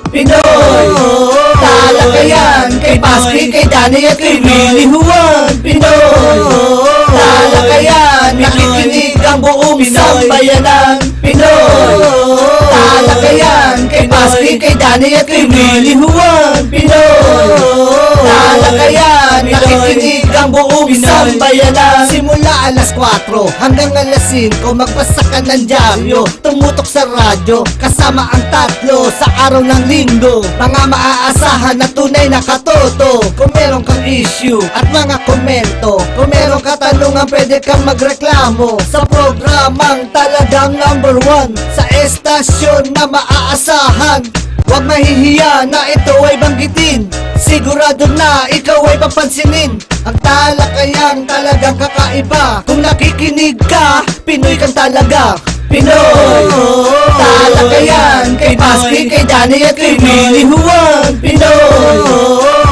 Pinoy talakayan, kay Paski, kay Danny at kay Willie Juan. Pinoy talakayan, nakikinig ang buong sambayanan. Pinoy talakayan, kay Paski, kay Danny at kay Willie Juan. Pinoy talakayan, nakikinig ang buong sambayanan. Simula alas 4 hanggang alas 5, magbasa ka ng dyaryo, tumutok sa radyo, kasama ang tatlo sa araw ng linggo. Mga maaasahan na tunay na katoto. Kung meron kang issue at mga komento, kung meron katanungan, pwede kang magreklamo sa programang talagang #1 sa estasyon na maaasahan. Huwag mahihiya na ito ay banggitin, sigurado na ikaw ay papansinin. Ang talakayang talagang kakaiba, kung nakikinig ka, Pinoy kang talaga. Pinoy talakayan, kay Paski, kay Danny at kay Willie Juan. Pinoy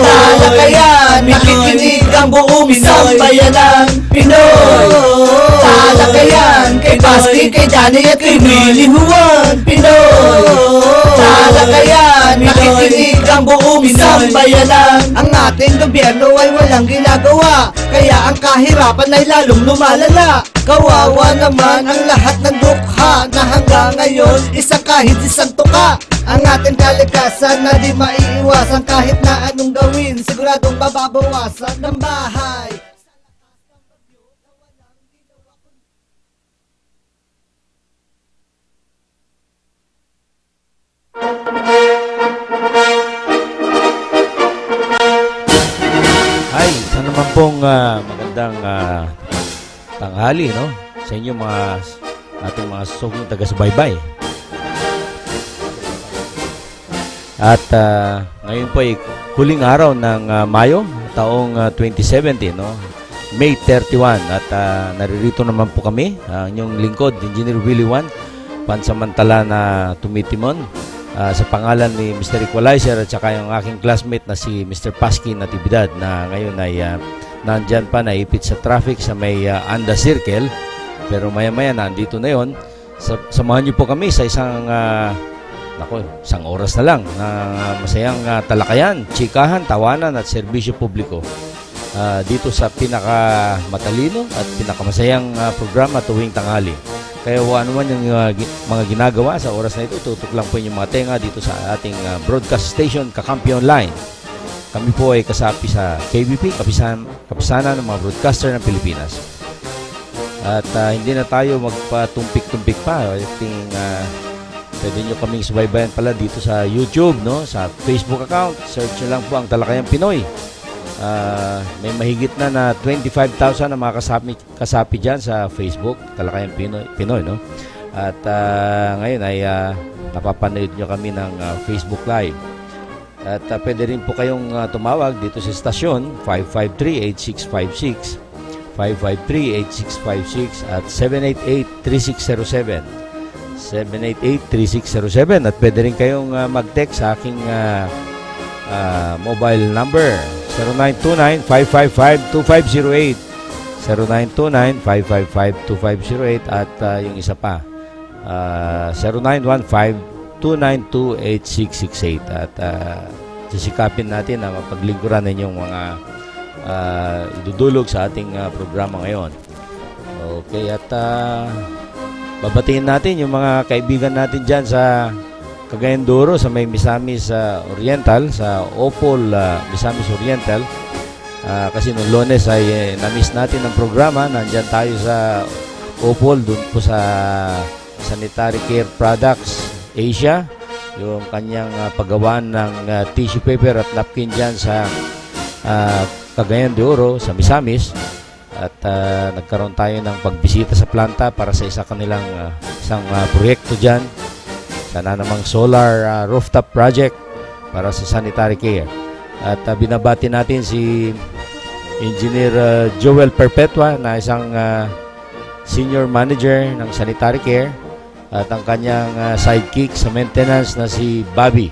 talakayan, nakikinig ang buong sambayanan. Pinoy talakayan, kay Paski, kay Danny at kay Willie Juan. Pinoy talakayan, nakikinig ang buong sambayanan. Ang ating gobyerno ay walang ginagawa, kaya ang kahirapan ay lalong lumalala. Kawawa naman ang lahat ng dukha na hanggang ngayon isang kahit isang tuka. Ang ating kalikasan na di maiiwasan, kahit na anong gawin, siguradong mababawasan ng bahay. Ay, isa naman pong magandang tanghali, no? Sa inyo ating mga susukong taga-subaybay. At ngayon po ay huling araw ng Mayo, taong 2017, no? May 31. At naririto naman po kami, ang inyong lingkod, Engineer Willie Juan, pansamantala na tumitimon sa pangalan ni Mr. Equalizer at saka yung aking classmate na si Mr. Paski Natividad, na ngayon ay nandyan pa, naipit sa traffic sa may Anda Circle, pero maya-maya nandito na yon. Samahan niyo po kami sa isang oras na lang na masayang talakayan, chikahan, tawanan at serbisyo publiko dito sa pinakamatalino at pinakamasayang programa tuwing tanghali. Kaya ano man yung mga ginagawa sa oras na ito, tutok lang po yung mga tenga dito sa ating broadcast station, Kakampi Online. Kami po ay kasapi sa KBP, kapisanan ng mga broadcaster ng Pilipinas. At hindi na tayo magpatumpik-tumpik pa. Pwede nyo kaming subaybayan pala dito sa YouTube, no? Sa Facebook account. Search nyo lang po ang Talakayang Pinoy. May mahigit na 25,000 na mga kasapi dyan sa Facebook, Talakayang Pinoy, no? At ngayon ay napapanood nyo kami ng Facebook Live. At pwede rin po kayong tumawag dito sa estasyon 553-8656, 553-8656 at 788-3607, 788-3607. At pwede rin kayong mag-text sa aking mobile number 0929-555-2508, 0929-555-2508 at yung isa pa 0915-292-8668. At sisikapin natin na mapaglingkuran ninyong mga idudulog sa ating programa ngayon. Okay, at babatiin natin yung mga kaibigan natin dyan sa Cagayan de Oro, sa may Misamis Oriental, sa Opol Misamis Oriental. Kasi noong Lunes ay na-miss natin ang programa. Nandyan tayo sa Opol, dun po sa Sanitary Care Products Asia, yung kanyang paggawaan ng tissue paper at napkin dyan sa Cagayan de Oro, sa Misamis. At nagkaroon tayo ng pagbisita sa planta para sa isang proyekto dyan, sana namang solar rooftop project para sa sanitary care. At binabati natin si Engineer Joel Perpetua, na isang senior manager ng sanitary care, at ang kanyang sidekick sa maintenance na si Bobby.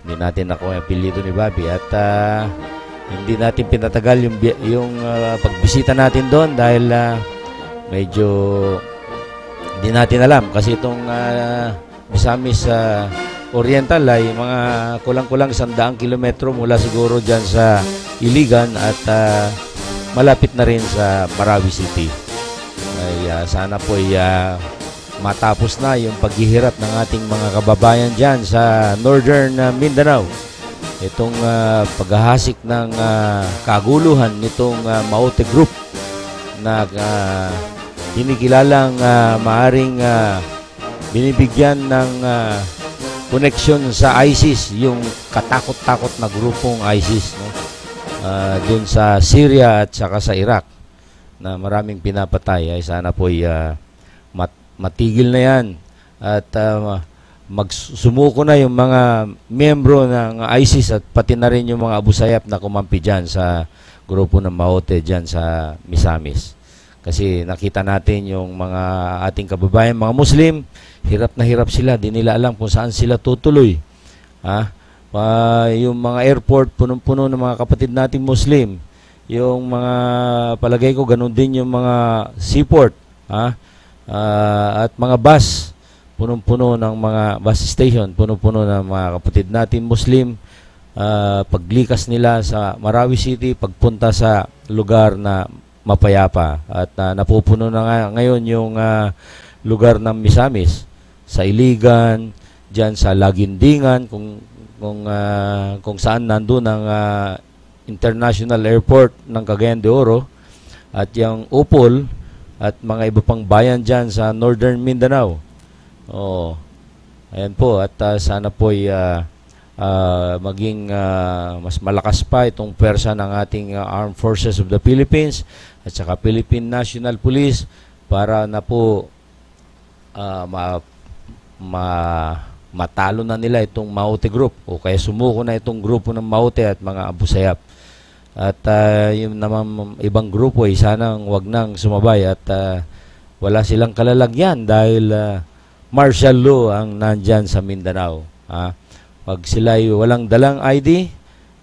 Hindi natin ako ang apelyido ni Bobby. At hindi natin pinatagal yung pagbisita natin doon dahil medyo hindi natin alam kasi itong Misamis Oriental ay mga kulang-kulang 100 kilometro mula siguro dyan sa Iligan at malapit na rin sa Marawi City. Ay sana po ay matapos na yung paghihirap ng ating mga kababayan dyan sa Northern Mindanao. Itong paghahasik ng kaguluhan nitong Maote Group na kinikilalang maaring binibigyan ng koneksyon sa ISIS, yung katakot-takot na grupong ISIS, no? Doon sa Syria at saka sa Iraq na maraming pinapatay. Ay sana po matigil na yan at magsumuko na yung mga miyembro ng ISIS at pati na rin yung mga Abu Sayyaf na kumampi dyan sa grupo ng Maote dyan sa Misamis. Kasi nakita natin yung mga ating kababayan, mga Muslim, hirap na hirap sila, di nila alam kung saan sila tutuloy. Yung mga airport, punong-puno ng mga kapatid nating Muslim. Yung mga, palagay ko, ganun din yung mga seaport. At mga bus, punong-puno ng mga bus station, punong-puno ng mga kapatid natin Muslim. Paglikas nila sa Marawi City, pagpunta sa lugar na mapayapa. At napupuno na ngayon yung lugar ng Misamis, sa Iligan, dyan sa Lagindingan, kung saan nandun ang International Airport ng Cagayan de Oro, at yung Upol, at mga iba pang bayan dyan sa Northern Mindanao. Ayan po, at sana po maging mas malakas pa itong pwersa ng ating Armed Forces of the Philippines at saka Philippine National Police para na po matalo na nila itong Maote Group o kaya sumuko na itong grupo ng Maote at mga Abu Sayyaf. At yung naman ibang grupo ay sanang wag nang sumabay at wala silang kalalagyan dahil martial law ang nandyan sa Mindanao. Pag sila'y walang dalang ID,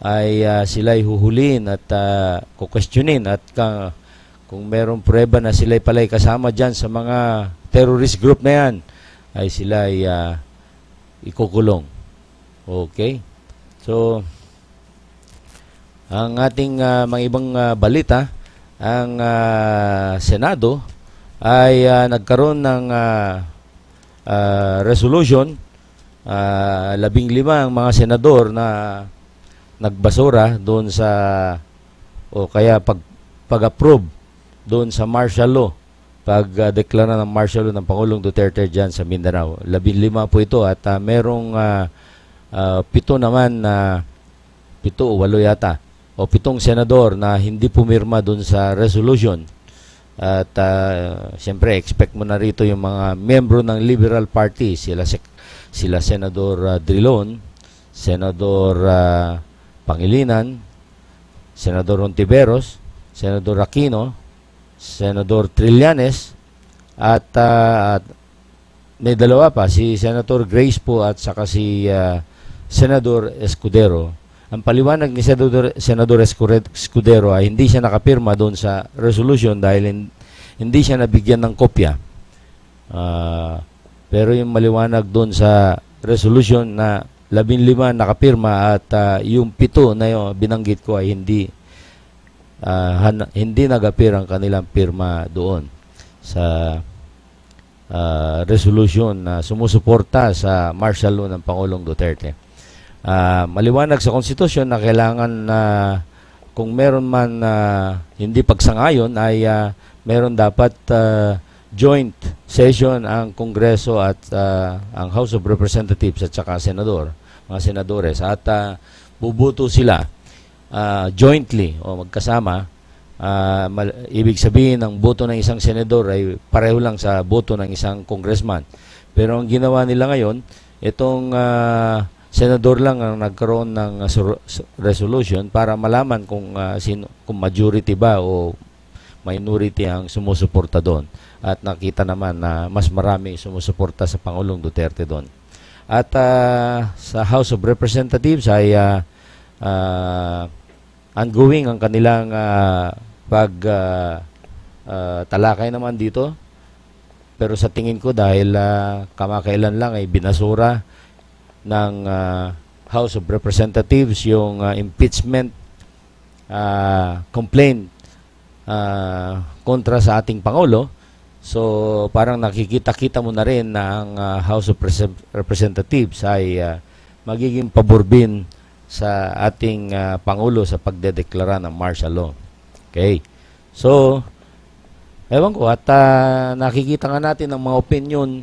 ay sila'y huhulihin at kukwestiyonin at kung merong prueba na sila'y pala'y kasama dyan sa mga terrorist group na yan, ay sila'y ikukulong. Okay? So, ang ating mga ibang balita, ang Senado ay nagkaroon ng resolution. 15 ang mga senador na nagbasura doon sa o kaya pag-approve doon sa martial law, pag-deklara ng martial law ng Pangulong Duterte dyan sa Mindanao. 15 po ito at merong 7 naman na 7 o 8 yata o 7 senador na hindi pumirma doon sa resolution. At siyempre expect mo na rito yung mga membro ng Liberal Party, sila Senador Drilon, Senador Pangilinan, Senador Ontiveros, Senador Aquino, Senador Trillanes, at may dalawa pa, si Senator Grace po at saka si Senador Escudero. Ang paliwanag ni Senador Escudero ay hindi siya nakapirma doon sa resolution dahil hindi siya nabigyan ng kopya. Pero yung maliwanag doon sa resolution na 15 nakapirma at yung 7 na yung binanggit ko ay hindi nag-appear ang kanilang pirma doon sa resolution na sumusuporta sa martial law ng Pangulong Duterte. Maliwanag sa konstitusyon na kailangan kung meron man hindi pagsangayon ay meron dapat joint session ang Kongreso at ang House of Representatives at saka mga senadores at bubuto sila jointly o magkasama. Ibig sabihin ang boto ng isang senador ay pareho lang sa boto ng isang congressman. Pero ang ginawa nila ngayon, itong senador lang ang nagkaroon ng resolution para malaman kung majority ba o minority ang sumusuporta doon. At nakita naman na mas marami sumusuporta sa Pangulong Duterte doon. At sa House of Representatives ay ongoing ang kanilang talakay naman dito. Pero sa tingin ko dahil kamakailan lang ay binasura ng House of Representatives yung impeachment complaint kontra sa ating Pangulo. So parang nakikita-kita mo na rin na ang House of Representatives ay magiging paborbin sa ating Pangulo sa pagdedeklara ng martial law. Okay. So, ewan ko, at nakikita nga natin ang mga opinion,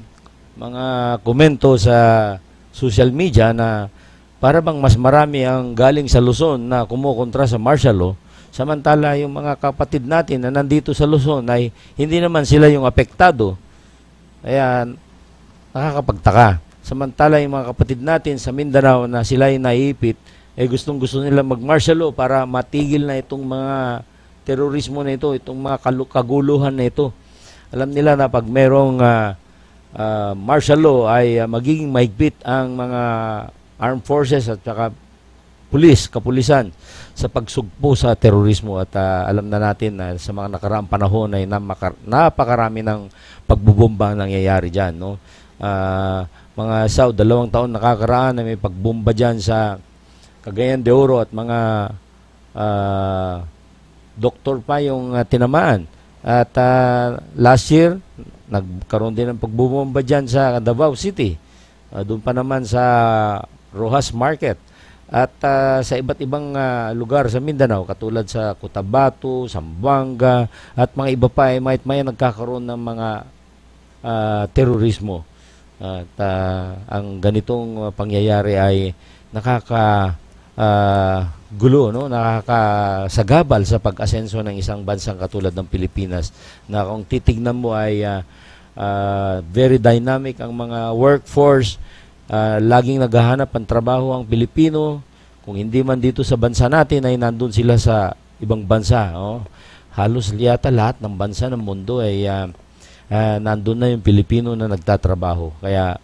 mga komento sa social media na para bang mas marami ang galing sa Luzon na kumukontra sa martial law, samantala yung mga kapatid natin na nandito sa Luzon ay hindi naman sila yung apektado. Kaya nakakapagtaka. Samantala yung mga kapatid natin sa Mindanao na sila ay naiipit, gustong-gusto nila mag-martial law para matigil na itong mga terorismo na ito, itong mga kaguluhan na ito. Alam nila na pag merong martial law ay magiging mahigpit ang mga armed forces at saka kapulisan sa pagsugpo sa terorismo. At alam na natin na sa mga nakaraang panahon ay napakarami ng pagbubomba ang nangyayari dyan. No? Mga 2 taon nakakaraan na may pagbomba dyan sa Cagayan de Oro at mga doktor pa yung tinamaan. At last year, nagkaroon din ng pagbubomba dyan sa Davao City. Doon pa naman sa Rojas Market. At sa iba't ibang lugar sa Mindanao, katulad sa Cotabato, Zamboanga, at mga iba pa ay maya nagkakaroon ng mga terorismo. At ang ganitong pangyayari ay gulo, no? Nakakasagabal sa pag-asenso ng isang bansang katulad ng Pilipinas, na kung titignan mo ay very dynamic ang mga workforce, laging naghahanap ng trabaho ang Pilipino. Kung hindi man dito sa bansa natin ay nandun sila sa ibang bansa. Oh. Halos yata lahat ng bansa ng mundo ay nandun na yung Pilipino na nagtatrabaho. Kaya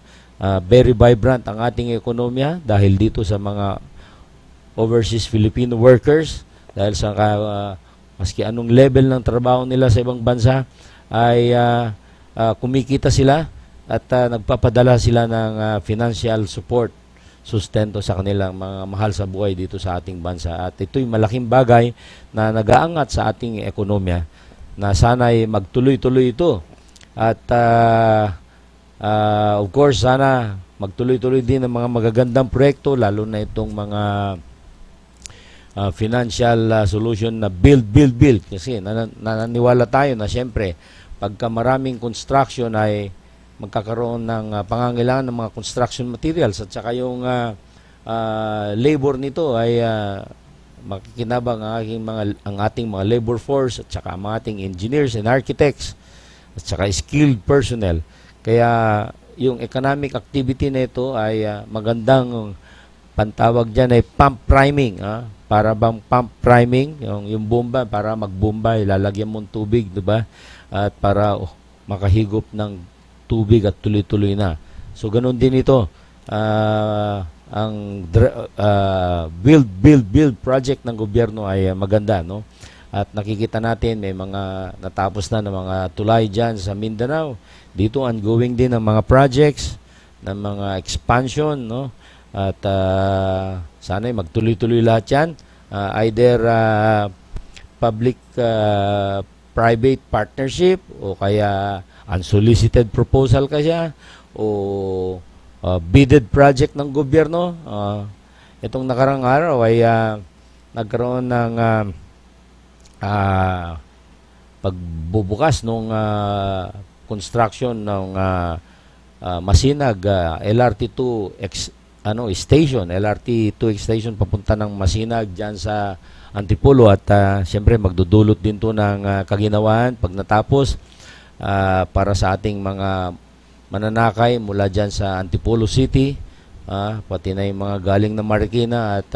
very vibrant ang ating ekonomiya dahil dito sa mga overseas Filipino workers, dahil sa maski anong level ng trabaho nila sa ibang bansa ay kumikita sila at nagpapadala sila ng financial support, sustento sa kanilang mga mahal sa buhay dito sa ating bansa. At ito'y malaking bagay na nag-aangat sa ating ekonomiya na sana'y magtuloy-tuloy ito. At of course, sana magtuloy-tuloy din ang mga magagandang proyekto, lalo na itong mga financial solution na build. Kasi nananiwala tayo na siyempre, pagka maraming construction ay magkakaroon ng pangangailangan ng mga construction materials at saka yung labor nito ay makikinabang ang ating mga labor force at saka ang ating engineers and architects at saka skilled personnel. Kaya yung economic activity nito ay magandang pantawag dyan ay pump priming. Para bang pump priming, yung bomba, para magbomba, ilalagyan mo ng tubig, diba? At para makahigop ng tubig at tuloy-tuloy na. So, ganun din ito. Ang build project ng gobyerno ay maganda, no? At nakikita natin, may mga natapos na ng mga tulay dyan sa Mindanao. Dito, ongoing din ang mga projects, ng mga expansion, no? At sana'y magtuloy-tuloy lahat yan. Either public-private partnership o kaya unsolicited proposal kasi o bidded project ng gobyerno. Itong nakarang araw ay nagkaroon ng pagbubukas ng construction ng Masinag LRT2 station, LRT2 station papunta ng Masinag dyan sa Antipolo at siyempre magdudulot din to ng kaginawaan pag natapos para sa ating mga mananakay mula dyan sa Antipolo City, pati na yung mga galing na Marikina at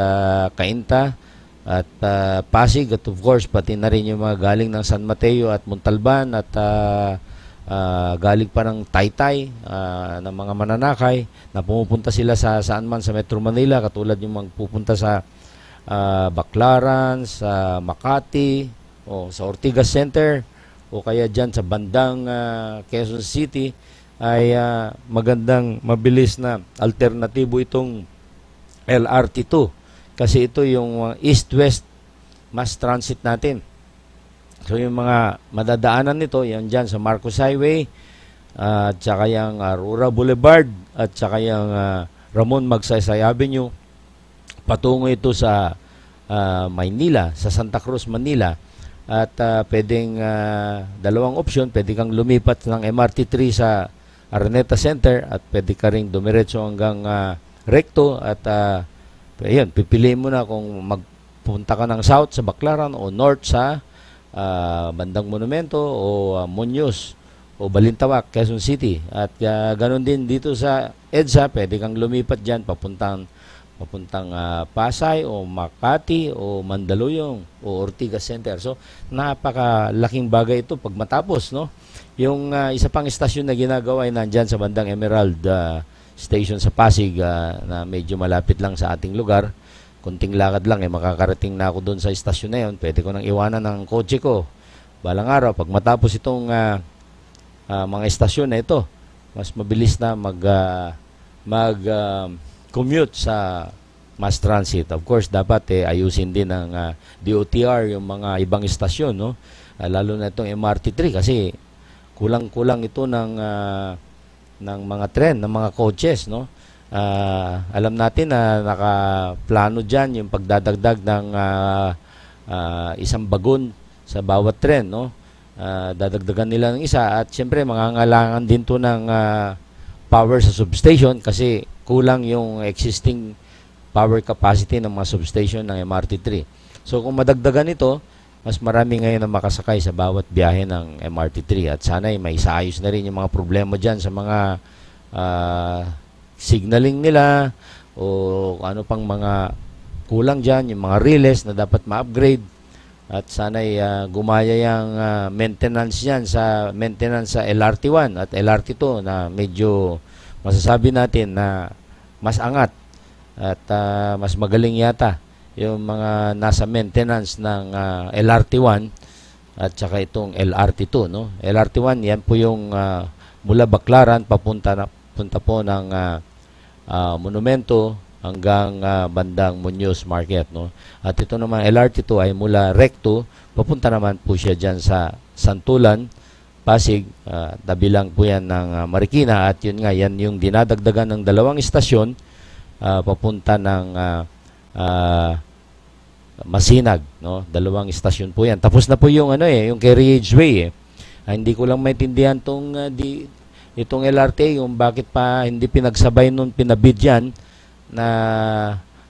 Cainta at Pasig at of course pati na rin yung mga galing ng San Mateo at Montalban at galing pa ng Taytay ng mga mananakay na pumupunta sila sa saan man sa Metro Manila, katulad yung magpupunta sa Baclaran, sa Makati o sa Ortigas Center o kaya dyan sa bandang Quezon City. ay magandang mabilis na alternatibo itong LRT2 kasi ito yung east-west mass transit natin. So yung mga madadaanan nito, yan dyan sa Marcos Highway, at saka yung Aurora Boulevard, at saka yung Ramon Magsaysay Avenue, patungo ito sa Maynila, sa Santa Cruz, Manila. At pwedeng dalawang opsyon, pwede kang lumipat ng MRT3 sa Araneta Center at pwede ka rin dumiretso hanggang Recto at ayun, pipiliin mo na kung magpunta ka ng south sa Baclaran o north sa Bandang Monumento o Muñoz o Balintawak, Quezon City. At ganun din dito sa EDSA, pwede kang lumipat dyan papuntang Pasay o Makati o Mandaluyong o Ortigas Center. So, napakalaking bagay ito pag matapos, no? Yung isa pang istasyon na ginagawa ay nandyan sa bandang Emerald Station sa Pasig na medyo malapit lang sa ating lugar. Kunting lakad lang, makakarating na ako doon sa istasyon na yun. Pwede ko nang iwanan ng kotse ko. Balang araw, pag matapos itong mga istasyon na ito, mas mabilis na mag-commute sa mass transit. Of course, dapat ayusin din ng DOTR yung mga ibang istasyon, no? Lalo na itong MRT3 kasi kulang-kulang ito ng mga tren, ng mga coaches, no? Alam natin na nakaplano dyan yung pagdadagdag ng isang bagon sa bawat tren, no? Dadagdagan nila ng isa at syempre mangangailangan din to ng power sa substation kasi kulang yung existing power capacity ng mga substation ng MRT3. So kung madagdagan ito, mas marami ngayon na makasakay sa bawat biyahe ng MRT3 at sana may isaayos na rin yung mga problema dyan sa mga signaling nila o ano pang mga kulang dyan, yung mga relays na dapat ma-upgrade at sana gumaya yung maintenance yan sa LRT1 at LRT2 na medyo masasabi natin na mas angat at mas magaling yata yung mga nasa maintenance ng LRT1 at saka itong LRT2, no? LRT1 yan po yung mula Baclaran papunta po ng Monumento hanggang bandang Muñoz Market, no? At ito naman LRT2 ay mula Recto papunta naman po siya diyan sa Santulan, Pasig, tabi lang po yan ng Marikina at yun nga yan yung dinadagdagan ng dalawang istasyon papunta ng Masinag, no? Dalawang istasyon po yan. Tapos na po yung yung carriageway hindi ko lang maintindihan itong LRT yung bakit pa hindi pinagsabay nun pinabid yan na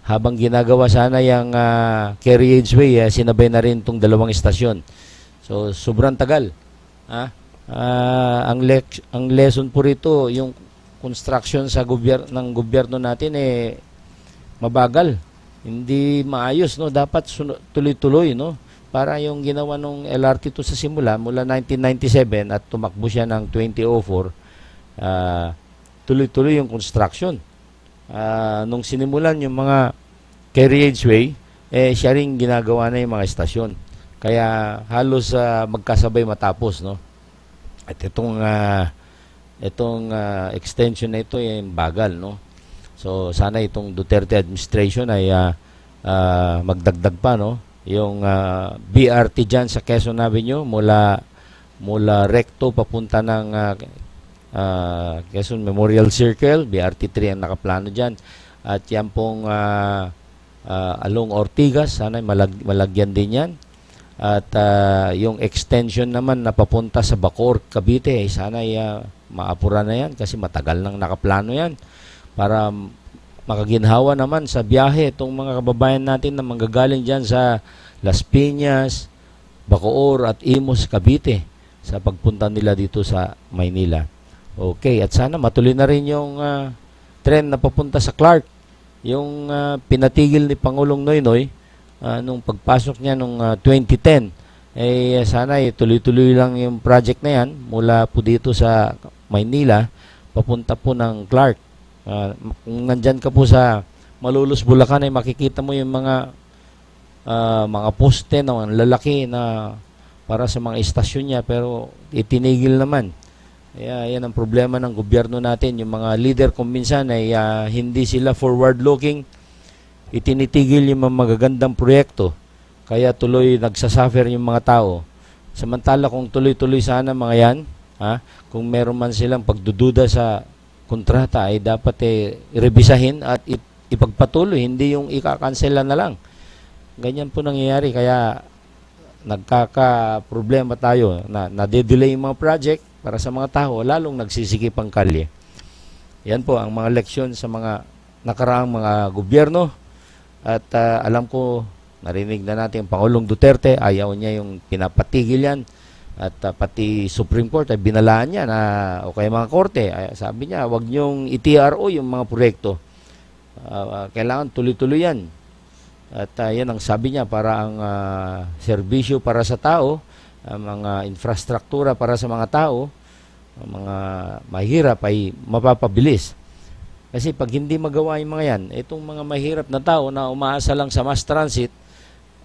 habang ginagawa sana yung carriageway sinabay na rin itong dalawang istasyon. So sobrang tagal. Ang lesson po rito yung construction sa ng gobyerno natin mabagal. Hindi maayos, no? Dapat tuloy-tuloy, no? Para yung ginawa nung LRT2 sa simula, mula 1997 at tumakbo siya ng 2004, tuloy-tuloy yung construction. Nung sinimulan yung mga carriageway, siya rin ginagawa na yung mga estasyon. Kaya halos magkasabay matapos, no? At itong extension na ito yung bagal, no? So sana itong Duterte administration ay magdagdag pa, no? Yung BRT diyan sa Quezon Avenue mula Recto papunta ng Quezon Memorial Circle, BRT3 ang nakaplano diyan. At yan pong along Ortigas, sana malagyan din yan. At yung extension naman na papunta sa Bacoor, Cavite, sana maapura na yan kasi matagal nang nakaplano yan para makaginhawa naman sa biyahe itong mga kababayan natin na manggagaling dyan sa Las Piñas, Bacoor at Imus, Cavite sa pagpunta nila dito sa Maynila. Okay, at sana matuloy na rin yung tren na papunta sa Clark. Yung pinatigil ni Pangulong Noynoy nung pagpasok niya nung 2010, sana tuloy-tuloy lang yung project na yan mula po dito sa Maynila papunta po ng Clark. Kung nandyan ka po sa Malolos, Bulacan ay makikita mo yung mga poste na lalaki na para sa mga istasyon niya pero itinigil naman. Yan ang problema ng gobyerno natin. Yung mga leader kung minsan ay hindi sila forward-looking, itinitigil yung mga magagandang proyekto. Kaya tuloy nagsasuffer yung mga tao. Samantala kung tuloy-tuloy sana mga yan, kung meron man silang pagdududa sa kontrata, ay dapat rebisahin at ipagpatuloy, hindi yung ikakansela na lang. Ganyan po nangyayari, kaya nagkaka-problema tayo na nade-delay yung mga project para sa mga tao, lalong nagsisikip ang kalye. Yan po ang mga leksyon sa mga nakaraang mga gobyerno. At alam ko, narinig na natin ang Pangulong Duterte, ayaw niya yung pinapatigil yan. At pati Supreme Court ay binalaan niya na, o kaya mga korte, sabi niya, wag niyong i-TRO yung mga proyekto. Kailangan tuloy-tuloy yan. At yan ang sabi niya, para ang serbisyo para sa tao, mga infrastruktura para sa mga tao, mga mahirap ay mapapabilis. Kasi pag hindi magawa yung mga yan, itong mga mahirap na tao na umaasa lang sa mass transit,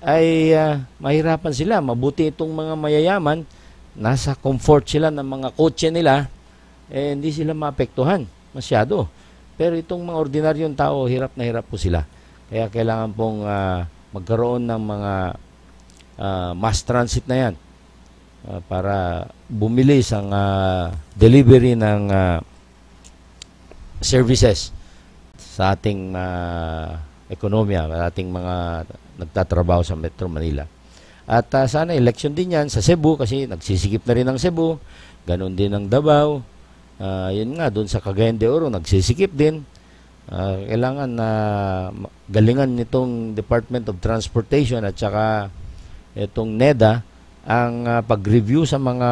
ay mahirapan sila. Mabuti itong mga mayayaman, nasa comfort sila ng mga kotse nila, hindi sila maapektuhan masyado. Pero itong mga ordinaryong tao, hirap na hirap po sila. Kaya kailangan pong magkaroon ng mga mass transit na yan para bumilis ang delivery ng services sa ating ekonomiya, sa ating mga nagtatrabaho sa Metro Manila. At sana election din yan sa Cebu kasi nagsisikip na rin ang Cebu, ganun din ang Davao. Yun nga, doon sa Cagayan de Oro, nagsisikip din. Kailangan na galingan nitong Department of Transportation at saka itong NEDA ang pag-review sa mga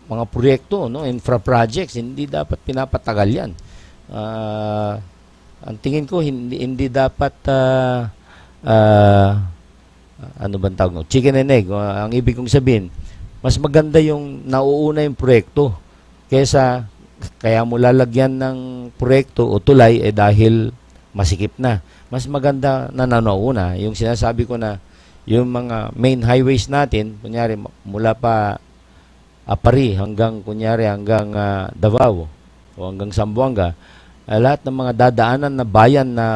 mga proyekto, infra projects. Hindi dapat pinapatagal yan. Ang tingin ko hindi dapat ano bang tawag no? Chicken and egg. Ang ibig kong sabihin, mas maganda yung nauuna yung proyekto kaysa kaya mo lalagyan ng proyekto o tulay dahil masikip na. Mas maganda na nauuna. Yung sinasabi ko na yung mga main highways natin, kunyari mula pa Apari hanggang Davao o hanggang Zamboanga, lahat ng mga dadaanan na bayan na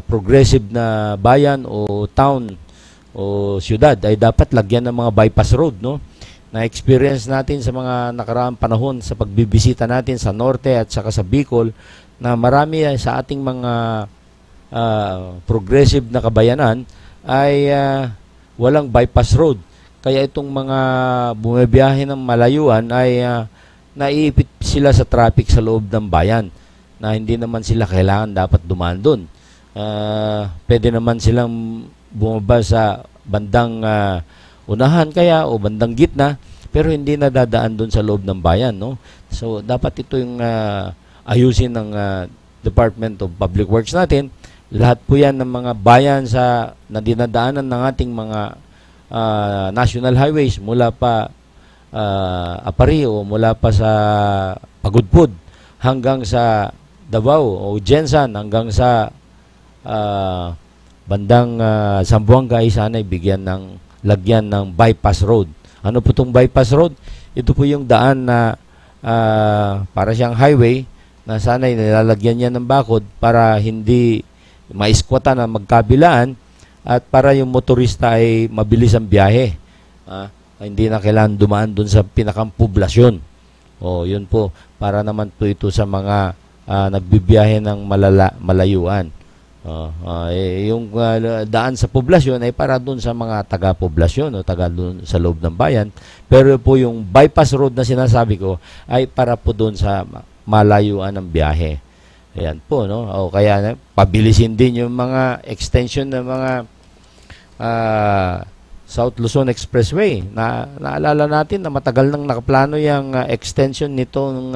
progressive na bayan o town o siyudad ay dapat lagyan ng mga bypass road, no? Na-experience natin sa mga nakaraang panahon sa pagbibisita natin sa Norte at saka sa Bicol na marami sa ating mga progressive na kabayanan ay walang bypass road. Kaya itong mga bumibiyahe ng malayuan ay naiipit sila sa traffic sa loob ng bayan na hindi naman sila kailangan dapat dumaan doon. Pwede naman silang bumaba sa bandang unahan kaya o bandang gitna pero hindi na dadaan doon sa loob ng bayan, no? So dapat ito yung ayusin ng Department of Public Works natin. Lahat po yan ng mga bayan na dinadaanan ng ating mga national highways mula pa Apari o mula pa sa Pagudpud hanggang sa Davao o Jensan hanggang sa bandang Zamboanga ay sana bigyan ng lagyan ng bypass road. Ano po itong bypass road? Ito po yung daan na para siyang highway na sana nilalagyan niya ng bakod para hindi maiskwatan na magkabilaan at para yung motorista ay mabilis ang biyahe. Hindi na kailangan dumaan dun sa pinakang poblasyon. Yun po. Para naman po ito sa mga nagbibiyahe ng malayuan. Yung daan sa poblasyon ay para dun sa mga taga-poblasyon o taga dun sa loob ng bayan. Pero po yung bypass road na sinasabi ko ay para po dun sa malayuan ng biyahe. Ayan po, no? Kaya pabilisin din yung mga extension ng mga South Luzon Expressway. Naalala natin na matagal nang nakaplano yung extension nitong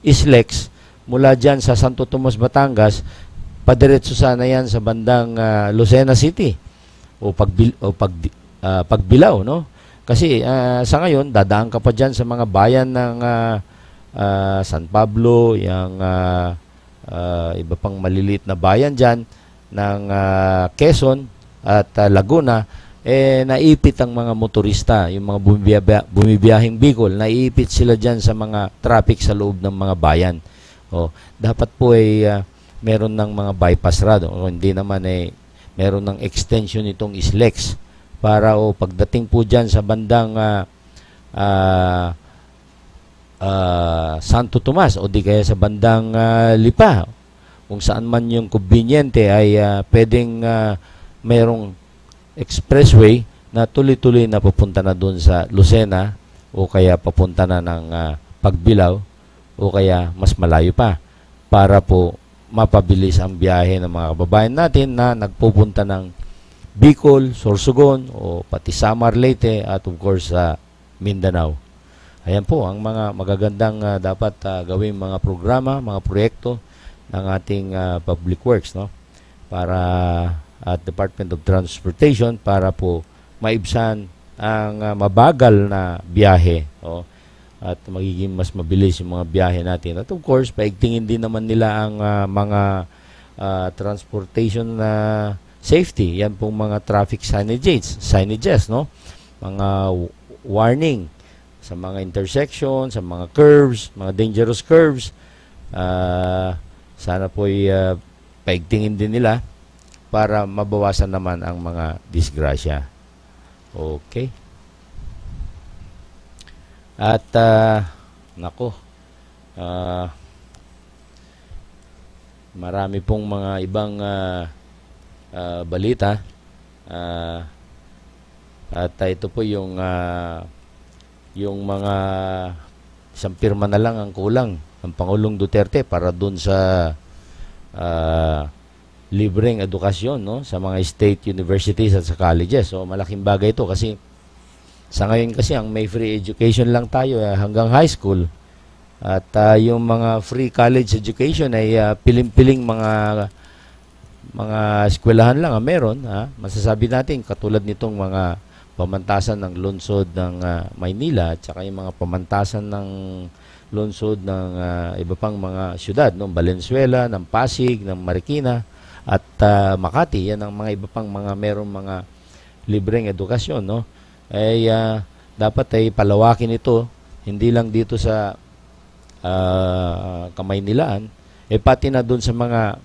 ISLEX mula dyan sa Santo Tomas, Batangas, padiretso sana yan sa bandang Lucena City o Pagbilao, no? Kasi sa ngayon, dadaan ka pa dyan sa mga bayan ng San Pablo, yung iba pang maliliit na bayan dyan ng Quezon at Laguna, naipit ang mga motorista, yung mga bumibiyahing Bicol, naipit sila dyan sa mga traffic sa loob ng mga bayan. Dapat po meron ng mga bypass rad, o hindi naman meron ng extension itong SLEX para pagdating po dyan sa bandang Santo Tomas o di kaya sa bandang Lipa, kung saan man yung conveniente ay pwedeng merong expressway na tuloy-tuloy na papunta na doon sa Lucena o kaya papunta na ng Pagbilao o kaya mas malayo pa para po mapabilis ang biyahe ng mga kababayan natin na nagpupunta ng Bicol, Sorsogon o pati Samar, Leyte at of course sa Mindanao. Ayan po ang mga magagandang dapat gawing mga programa, mga proyekto ng ating public works, no? Para at Department of Transportation para po maibsan ang mabagal na biyahe at magiging mas mabilis yung mga biyahe natin. At of course, paigtingin din naman nila ang mga transportation safety. Yan pong mga traffic signages, no? Mga warning sa mga intersection, sa mga curves, mga dangerous curves. Sana po paigtingin din nila para mabawasan naman ang mga disgrasya. Okay. At marami pong mga ibang balita. At ito po yung mga isang pirma na lang ang kulang ng Pangulong Duterte para dun sa libreng edukasyon, no, sa mga state universities at sa colleges. So malaking bagay ito kasi sa ngayon kasi ang may free education lang tayo hanggang high school. At yung mga free college education ay piling-piling mga eskwelahan lang ang meron. Masasabi natin katulad nitong mga pamantasan ng lungsod ng Maynila at saka yung mga pamantasan ng lungsod ng iba pang mga syudad, no, Valenzuela, ng Pasig, ng Marikina at Makati. Yan ang mga iba pang mga merong mga libreng edukasyon, no? Dapat ay palawakin ito hindi lang dito sa Kamaynilaan, pati na doon sa mga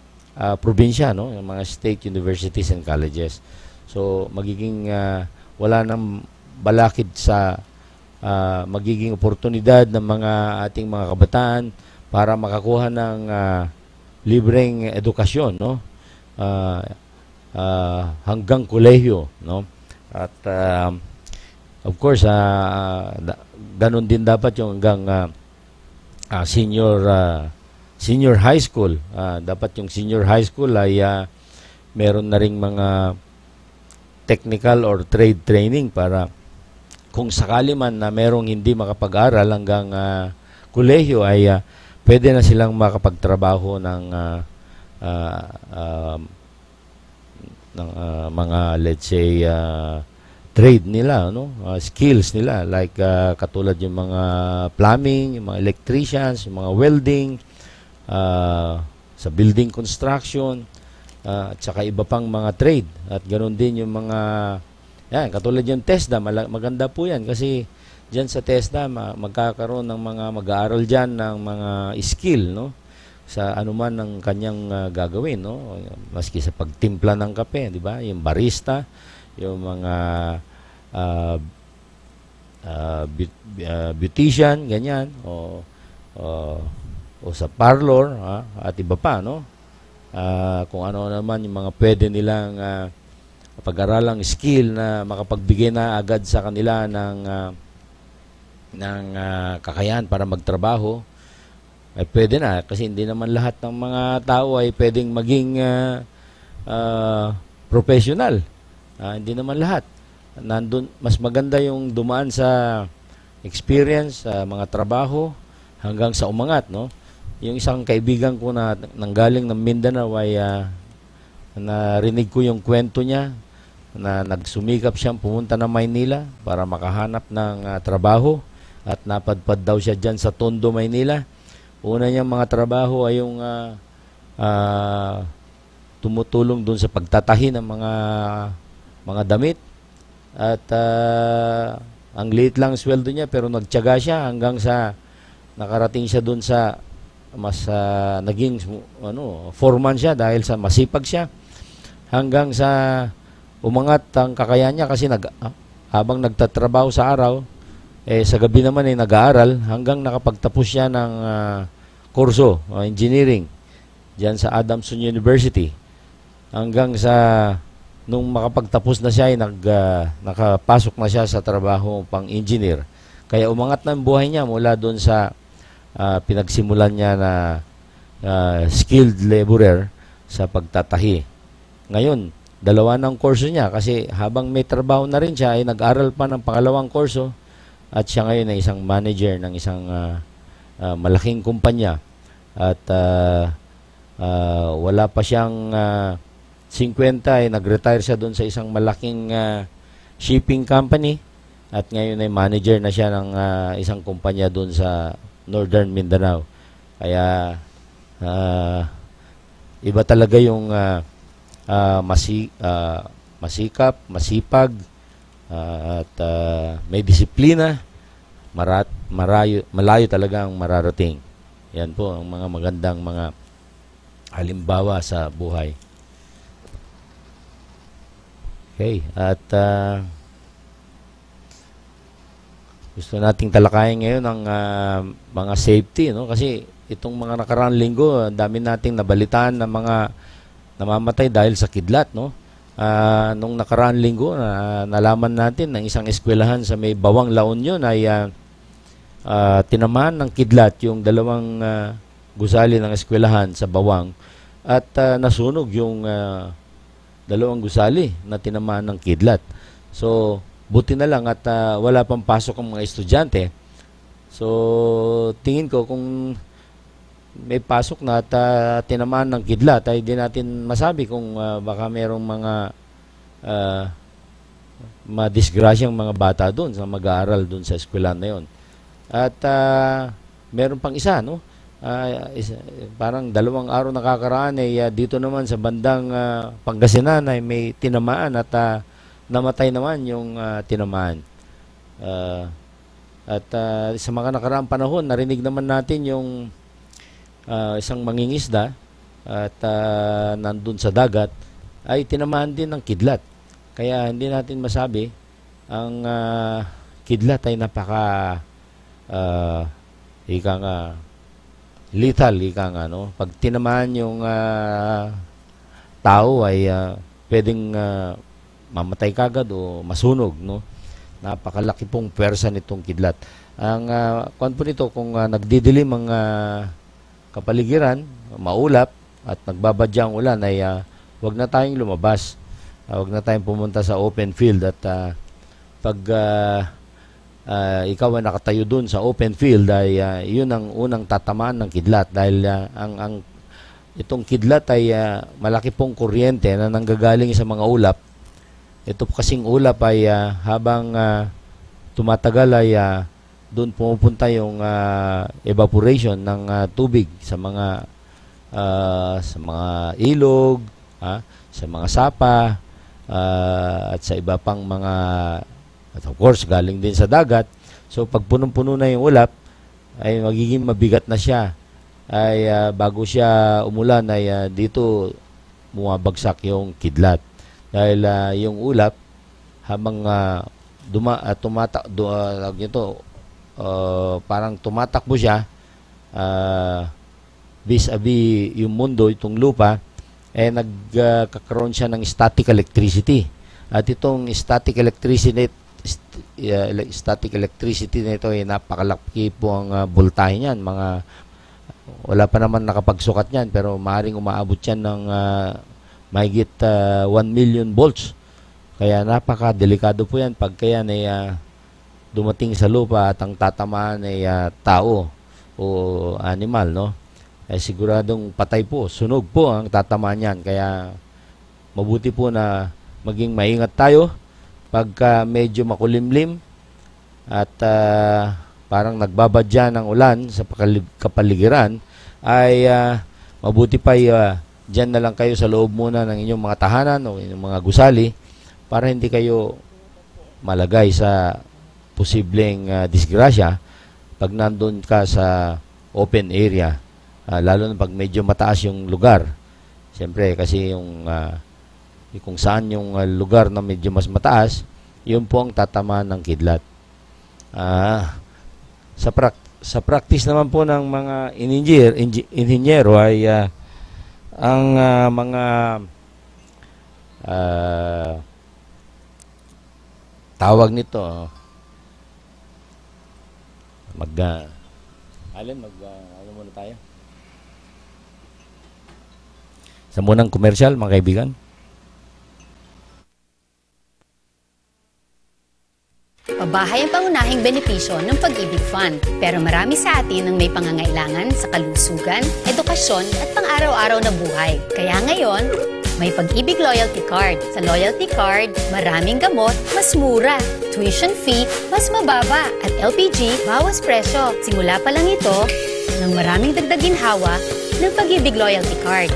probinsya, no? Yung mga state universities and colleges. So magiging wala nang balakid sa magiging oportunidad ng mga ating mga kabataan para makakuha ng libreng edukasyon, no? Hanggang kolehiyo, no? At of course ganun din dapat yung hanggang senior high school. Dapat yung senior high school ay meron na ring mga technical or trade training para kung sakali man na merong hindi makapag-aral hanggang kolehiyo ay pwede na silang makapagtrabaho ng mga let's say trade nila, no? Skills nila like katulad yung mga plumbing, yung mga electricians, yung mga welding, sa building construction, at saka iba pang mga trade. At ganoon din yung mga katulad yung TESDA, maganda po yan kasi diyan sa TESDA magkakaroon ng mga mag-aaral diyan ng mga skill, no? Sa anuman ng kanyang gagawin, no? Maski sa pagtimpla ng kape, di ba? Yung barista, yung mga beautician, ganyan, o sa parlor, at iba pa, no? Kung ano naman yung mga pwede nilang pag-aralang skill na makapagbigay na agad sa kanila ng kakayahan para magtrabaho, ay pwede na kasi hindi naman lahat ng mga tao ay pwedeng maging professional. Hindi naman lahat. Nandun, mas maganda yung dumaan sa experience, sa mga trabaho hanggang sa umangat, no? Yung isang kaibigan ko na nanggaling ng Mindanao ay narinig ko yung kwento niya na nagsumikap siyang pumunta ng Maynila para makahanap ng trabaho at napadpad daw siya dyan sa Tondo, Maynila. Una niyang mga trabaho ay yung tumutulong dun sa pagtatahi ng mga damit At ang liit lang sweldo niya pero nagtiyaga siya hanggang sa nakarating siya doon sa mas naging foreman siya dahil sa masipag siya hanggang sa umangat ang kakayahan niya kasi habang nagtatrabaho sa araw sa gabi naman ay nag-aaral hanggang nakapagtapos siya ng kurso engineering diyan sa Adamson University hanggang sa nung makapagtapos na siya ay nakapasok na siya sa trabaho pang engineer. Kaya umangat na ang buhay niya mula doon sa pinagsimulan niya na skilled laborer sa pagtatahi. Ngayon, dalawa ng kurso niya kasi habang may trabaho na rin siya ay nag-aral pa ng pangalawang kurso at siya ngayon ay isang manager ng isang malaking kumpanya at wala pa siyang 50 ay nag-retire siya doon sa isang malaking shipping company at ngayon ay manager na siya ng isang kumpanya doon sa Northern Mindanao. Kaya iba talaga yung masikap, masipag at may disiplina, malayo talaga ang mararating. Yan po ang mga magandang mga halimbawa sa buhay. Okay, at gusto nating talakayin ngayon ang mga safety, no? Kasi itong mga nakaraang linggo, dami nating nabalitaan na mga namamatay dahil sa kidlat, no? Nung nakaraang linggo, nalaman natin ng isang eskwelahan sa may Bawang, La Union ay tinamaan ng kidlat yung dalawang gusali ng eskwelahan sa Bawang at nasunog yung dalawang gusali na tinamaan ng kidlat. So, buti na lang at wala pang pasok ang mga estudyante. So, tingin ko kung may pasok na at tinamaan ng kidlat ay di natin masabi kung baka merong mga madisgrasyang mga bata doon sa mag-aaral doon sa eskwelahan na yon. At meron pang isa, no? Parang 2 araw nakakaraan dito naman sa bandang Pangasinan ay may tinamaan at namatay naman yung tinamaan. At sa mga nakaraang panahon narinig naman natin yung isang mangingisda at nandun sa dagat ay tinamaan din ng kidlat. Kaya hindi natin masabi ang kidlat ay napaka lethal, no? Pag tinamaan yung tao ay pwedeng mamatay kagad o masunog, no? Napakalaki pong pwersa nitong kidlat. Ang kung po nito, kung nagdidilim ang kapaligiran, maulap at nagbabadya ang ulan ay wag na tayong lumabas. Wag na tayong pumunta sa open field at pag ikaw ay nakatayo dun sa open field ay yun ang unang tatamaan ng kidlat dahil itong kidlat ay malaki pong kuryente na nanggagaling sa mga ulap. Ito kasing ulap ay habang tumatagal ay doon pumupunta yung evaporation ng tubig sa mga ilog, sa mga sapa at sa iba pang mga at of course, galing din sa dagat. So, pag punong-puno na yung ulap, ay magiging mabigat na siya. Ay bago siya umulan, ay dito bumabagsak yung kidlat. Dahil yung ulap, habang parang tumatakbo siya, vis-a-vis yung mundo, itong lupa, nagkakaroon siya ng static electricity. At itong static electricity nito ay napakalaki po ang voltahe niyan. Wala pa naman nakapagsukat niyan pero maaaring umaabot yan ng mahigit 1 million volts. Kaya napaka-delikado po yan pagka yan ay dumating sa lupa at ang tatamaan ay tao o animal, no? Ay siguradong patay po, sunog po ang tatamaan yan. Kaya mabuti po na maging maingat tayo pagka medyo makulimlim at parang nagbabadya ng ulan sa kapaligiran ay mabuti pa dyan na lang kayo sa loob muna ng inyong mga tahanan o inyong mga gusali para hindi kayo malagay sa posibleng disgrasya pag nandun ka sa open area, lalo na pag medyo mataas yung lugar. Siyempre, kasi yung kung saan yung lugar na medyo mas mataas, yun po ang tatamaan ng kidlat. Sa practice naman po ng mga inhinyero ay ang mga tawag nito ano muna tayo? Sa munang komersyal, mga kaibigan. Pabahay ang pangunahing benepisyo ng Pag-ibig Fund. Pero marami sa atin ang may pangangailangan sa kalusugan, edukasyon at pang-araw-araw na buhay. Kaya ngayon, may Pag-ibig Loyalty Card. Sa Loyalty Card, maraming gamot, mas mura. Tuition fee, mas mababa. At LPG, bawas presyo. Simula pa lang ito, ng maraming dagdag ginhawa ng Pag-ibig Loyalty Card.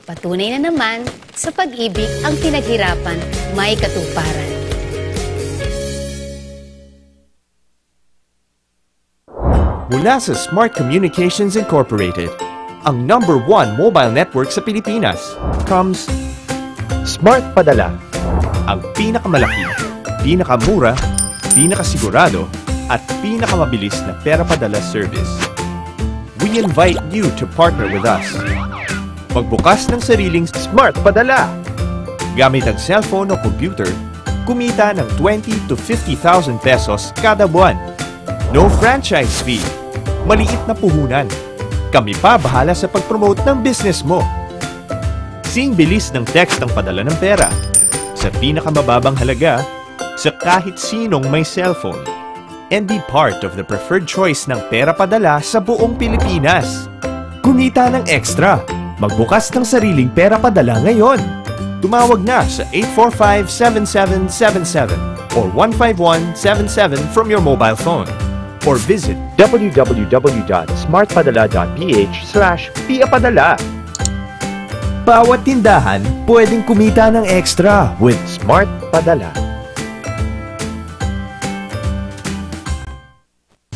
Patunay na naman, sa pag-ibig ang pinaghirapan, may katuparan. Mula sa Smart Communications Incorporated, ang #1 mobile network sa Pilipinas, comes Smart Padala, ang pinakamalaki, pinakamura, pinakasigurado, at pinakamabilis na pera padala service. We invite you to partner with us. Magbukas ng sariling Smart Padala. Gamit ang cellphone o computer, kumita ng 20 to 50,000 pesos kada buwan. No franchise fee. Maliit na puhunan. Kami pa bahala sa pag-promote ng business mo. Sing bilis ng text ang padala ng pera. Sa pinakamababang halaga, sa kahit sinong may cellphone. And be part of the preferred choice ng pera padala sa buong Pilipinas. Kumita ng extra. Magbukas ng sariling pera padala ngayon. Tumawag na sa 845-7777 or 15177 from your mobile phone. Or visit www.smartpadala.ph/piapadala. Bawat tindahan pwedeng kumita ng extra with Smart Padala.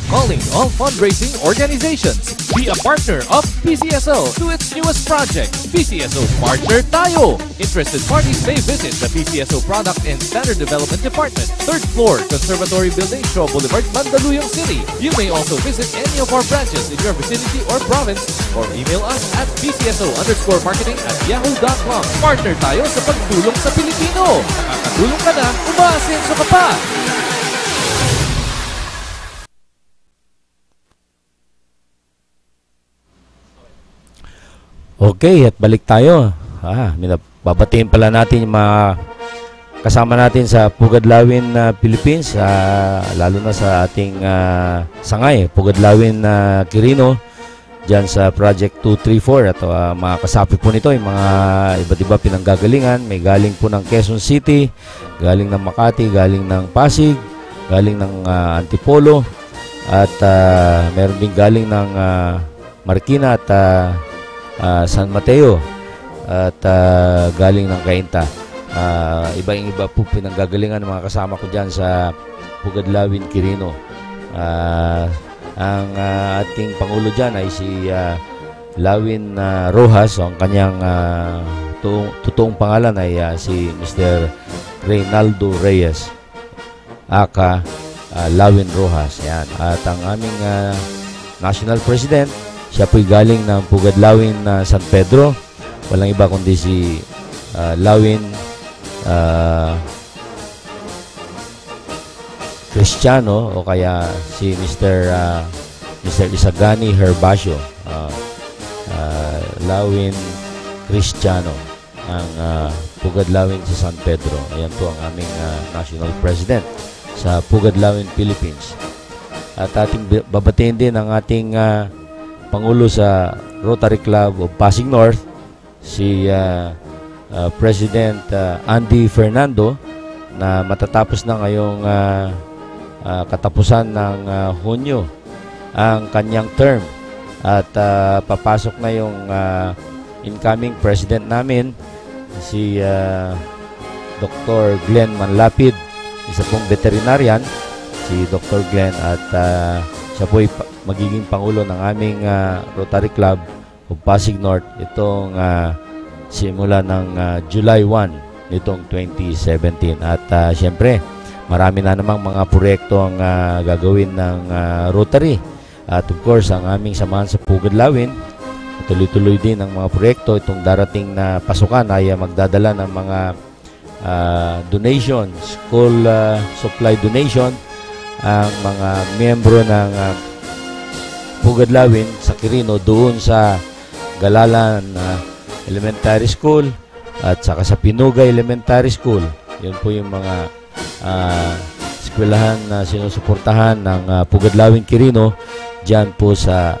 Calling all fundraising organizations. Be a partner of PCSO to its newest project, PCSO Partner Tayo. Interested parties may visit the PCSO Product and Standard Development Department, 3rd floor, Conservatory Building, Shaw Boulevard, Mandaluyong City. You may also visit any of our branches in your vicinity or province or email us at pcso_marketing@yahoo.com. Partner tayo sa pagtulong sa Pilipino. Nakakatulong ka na, umaasenso ka pa. Okay, at balik tayo. Babatiin pala natin yung mga kasama natin sa Pugadlawin Philippines, lalo na sa ating sangay, Pugadlawin Quirino, dyan sa Project 234. At mga kasapi po nito, yung mga iba't iba pinanggagalingan. May galing po ng Quezon City, galing ng Makati, galing ng Pasig, galing ng Antipolo, at meron din galing ng Marikina at San Mateo, at galing ng Cainta. Iba po pinanggagalingan ng mga kasama ko dyan sa Pugadlawin Quirino. Ang ating Pangulo dyan ay si Lawin Rojas. Ang kanyang totoong pangalan ay si Mr. Reynaldo Reyes aka Lawin Rojas. Yan. At ang aming National President, siya po'y galing ng Pugadlawin San Pedro. Walang iba kundi si Lawin Cristiano, o kaya si Mr. Isagani Herbacio. Lawin Cristiano ang Pugadlawin sa San Pedro. Ayan po ang aming National President sa Pugadlawin Philippines. At ating babatiin din ang ating Pangulo sa Rotary Club of Pasig North, si President Andy Fernando, na matatapos na ngayong katapusan ng Hunyo ang kanyang term, at papasok na yung incoming president namin, si Dr. Glenn Manlapid, isa pong veterinarian, si Dr. Glenn, at siya po magiging pangulo ng aming Rotary Club of Pasig North itong simula ng July 1 nitong 2017. At siyempre, marami na namang mga proyekto ang gagawin ng Rotary. At of course, ang aming samahan sa Pugad Lawin, tuloy-tuloy din ang mga proyekto. Itong darating na pasukan ay magdadala ng mga donation, school supply donation, ang mga miyembro ng Pugad Lawin sa Quirino doon sa Galalan Elementary School at saka sa Pinugay Elementary School. Yun po yung mga eskwelahan na sinusuportahan ng Pugad Lawin Quirino dyan po sa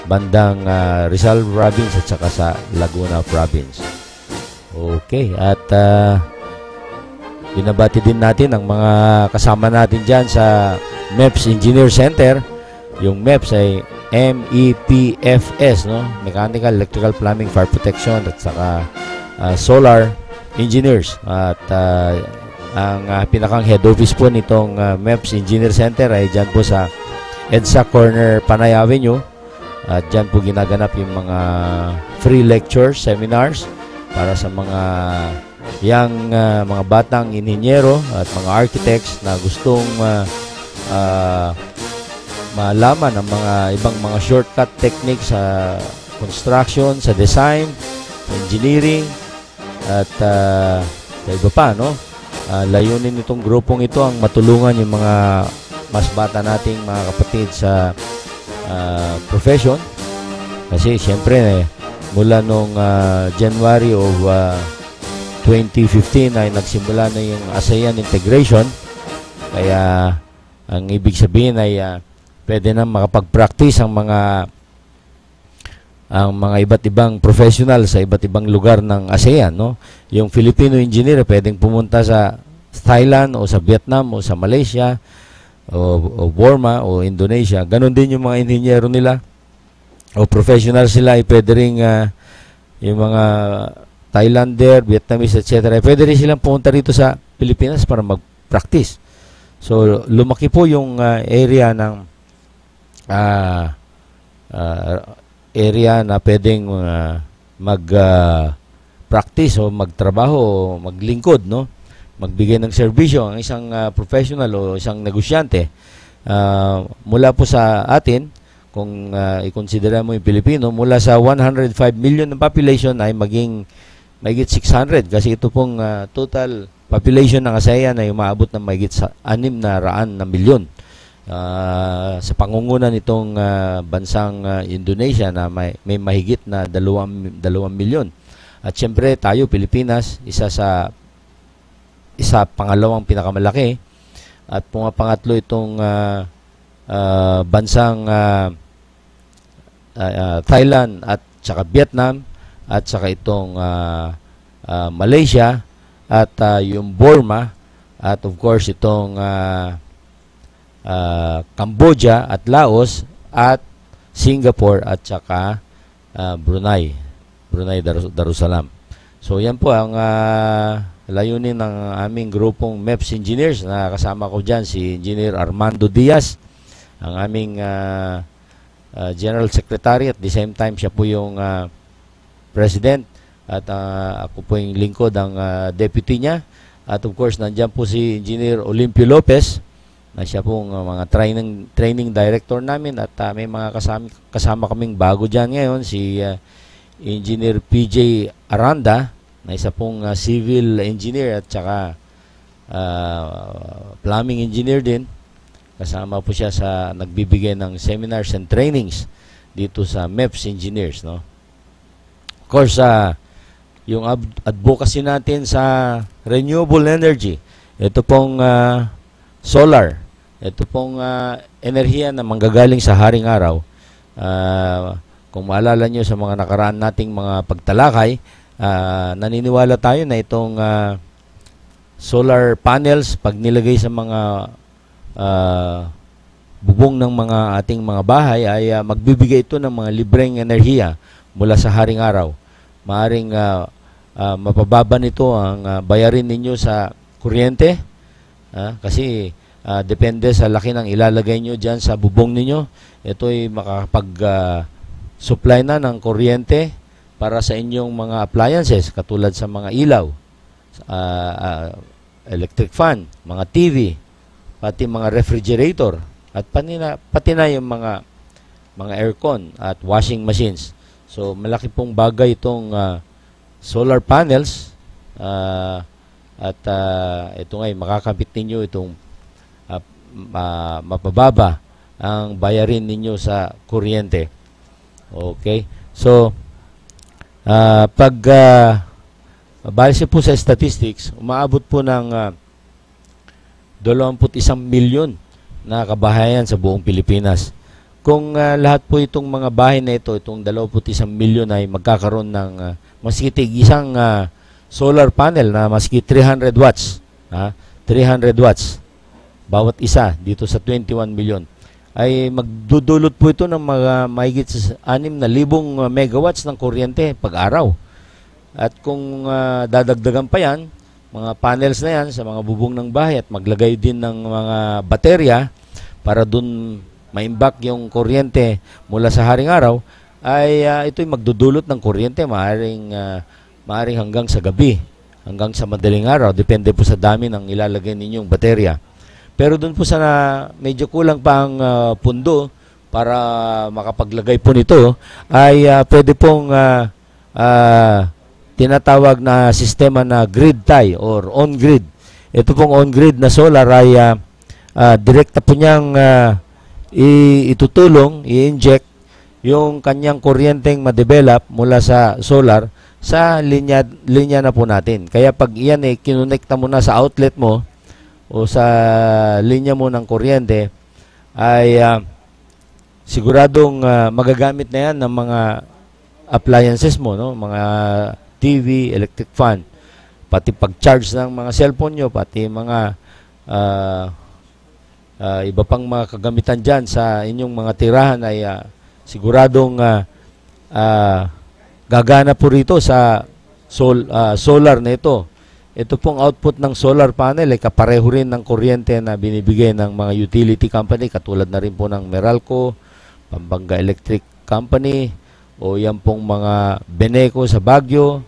bandang Rizal Province at saka sa Laguna Province. Okay, at binabati din natin ang mga kasama natin dyan sa MEPS Engineer Center. Yung MEPS ay MEPFS, no? Mechanical, Electrical, Plumbing, Fire Protection at saka Solar Engineers. At ang pinakang head office po nitong MEPS Engineer Center ay dyan po sa EDSA Corner, Panay Avenue. At dyan po ginaganap yung mga free lectures, seminars para sa mga mga batang inhinyero at mga architects na gustong malaman ang mga ibang mga shortcut techniques sa construction, sa design, sa engineering at sa iba pa, no? Layunin nitong grupong ito ang matulungan yung mga mas bata nating mga kapatid sa profession. Kasi siyempre mula nung January of 2015 ay nagsimula na yung ASEAN integration. Kaya ang ibig sabihin ay pwede na makapag-practice ang mga iba't ibang professional sa iba't ibang lugar ng ASEAN, no? Yung Filipino engineer pwedeng pumunta sa Thailand o sa Vietnam o sa Malaysia o Burma o Indonesia. Ganon din yung mga inhinyero nila o professional sila ay pwede rin yung mga Thailander, Vietnamese, etc. Pwede rin silang pumunta rito sa Pilipinas para mag-practice. So, lumaki po yung area ng area na pwedeng mag-practice o magtrabaho o maglingkod, no? Magbigay ng serbisyo ang isang professional o isang negosyante. Mula po sa atin, kung i-consider mo yung Pilipino, mula sa 105 million ng population ay maging mahigit 600 kasi ito pong total population ng ASEAN ay umaabot ng mahigit sa 600 na milyon. Sa pangungunan nitong bansang Indonesia na may mahigit na 2 milyon. At siyempre tayo, Pilipinas, isa pangalawang pinakamalaki at pangatlo itong bansang Thailand at saka Vietnam at saka itong Malaysia at yung Burma at of course itong Cambodia at Laos at Singapore at saka Brunei Darussalam. So yan po ang layunin ng aming grupong MEPS Engineers na kasama ko dyan si Engineer Armando Diaz, ang aming General Secretary at the same time siya po yung President at ako po yung lingkod ang deputy niya. At of course nandiyan po si Engineer Olimpio Lopez na siya pong mga training director namin at may mga kasama kaming bago dyan ngayon, si Engineer PJ Aranda na isa pong civil engineer at saka plumbing engineer din. Kasama po siya sa nagbibigay ng seminars and trainings dito sa MEPS Engineers, no? Of course, yung advocacy natin sa renewable energy, ito pong solar, ito pong enerhiya na manggagaling sa haring araw. Kung maalala nyo sa mga nakaraan nating mga pagtalakay, naniniwala tayo na itong solar panels, pag nilagay sa mga bubong ng mga ating mga bahay, ay magbibigay ito ng mga libreng enerhiya mula sa haring araw. Maaring mapababa nito ang bayarin ninyo sa kuryente Kasi depende sa laki ng ilalagay nyo dyan sa bubong ninyo. Ito ay makakapag-supply na ng kuryente para sa inyong mga appliances katulad sa mga ilaw, electric fan, mga TV, pati mga refrigerator, at pati na yung mga aircon at washing machines. So malaki pong bagay itong solar panels, at ito nga makakabit ninyo itong mapababa ang bayarin ninyo sa kuryente. Okay? So pag base po sa statistics, umaabot po ng 21 milyon na kabahayan sa buong Pilipinas. Kung lahat po itong mga bahay na ito, itong 21 milyon ay magkakaroon ng maski isang solar panel na maski 300 watts, 300 watts bawat isa dito sa 21 milyon, ay magdudulot po ito ng mga mahigit 6,000 megawatts ng kuryente pag-araw. At kung dadagdagan pa yan, mga panels na yan sa mga bubong ng bahay at maglagay din ng mga baterya para dun maimbak yung kuryente mula sa haring araw, ay ito'y magdudulot ng kuryente maaring hanggang sa gabi, hanggang sa madaling araw, depende po sa dami ng ilalagay ninyong baterya. Pero dun po sana medyo kulang pa ang pundo para makapaglagay po nito, ay pwede pong tinatawag na sistema na grid tie or on-grid. Ito pong on-grid na solar ay direkta po niyang itutulong, i-inject yung kanyang kuryenteng ma-develop mula sa solar sa linya na po natin. Kaya pag iyan kinonekta mo na sa outlet mo o sa linya mo ng kuryente, ay siguradong magagamit na yan ng mga appliances mo, no? Mga TV, electric fan, pati pag-charge ng mga cellphone nyo, pati mga iba pang mga kagamitan dyan sa inyong mga tirahan ay siguradong gagana po rito sa solar na ito. Ito pong output ng solar panel ay kapareho rin ng kuryente na binibigay ng mga utility company katulad na rin po ng Meralco, Pampanga Electric Company, o yan pong mga Beneco sa Baguio,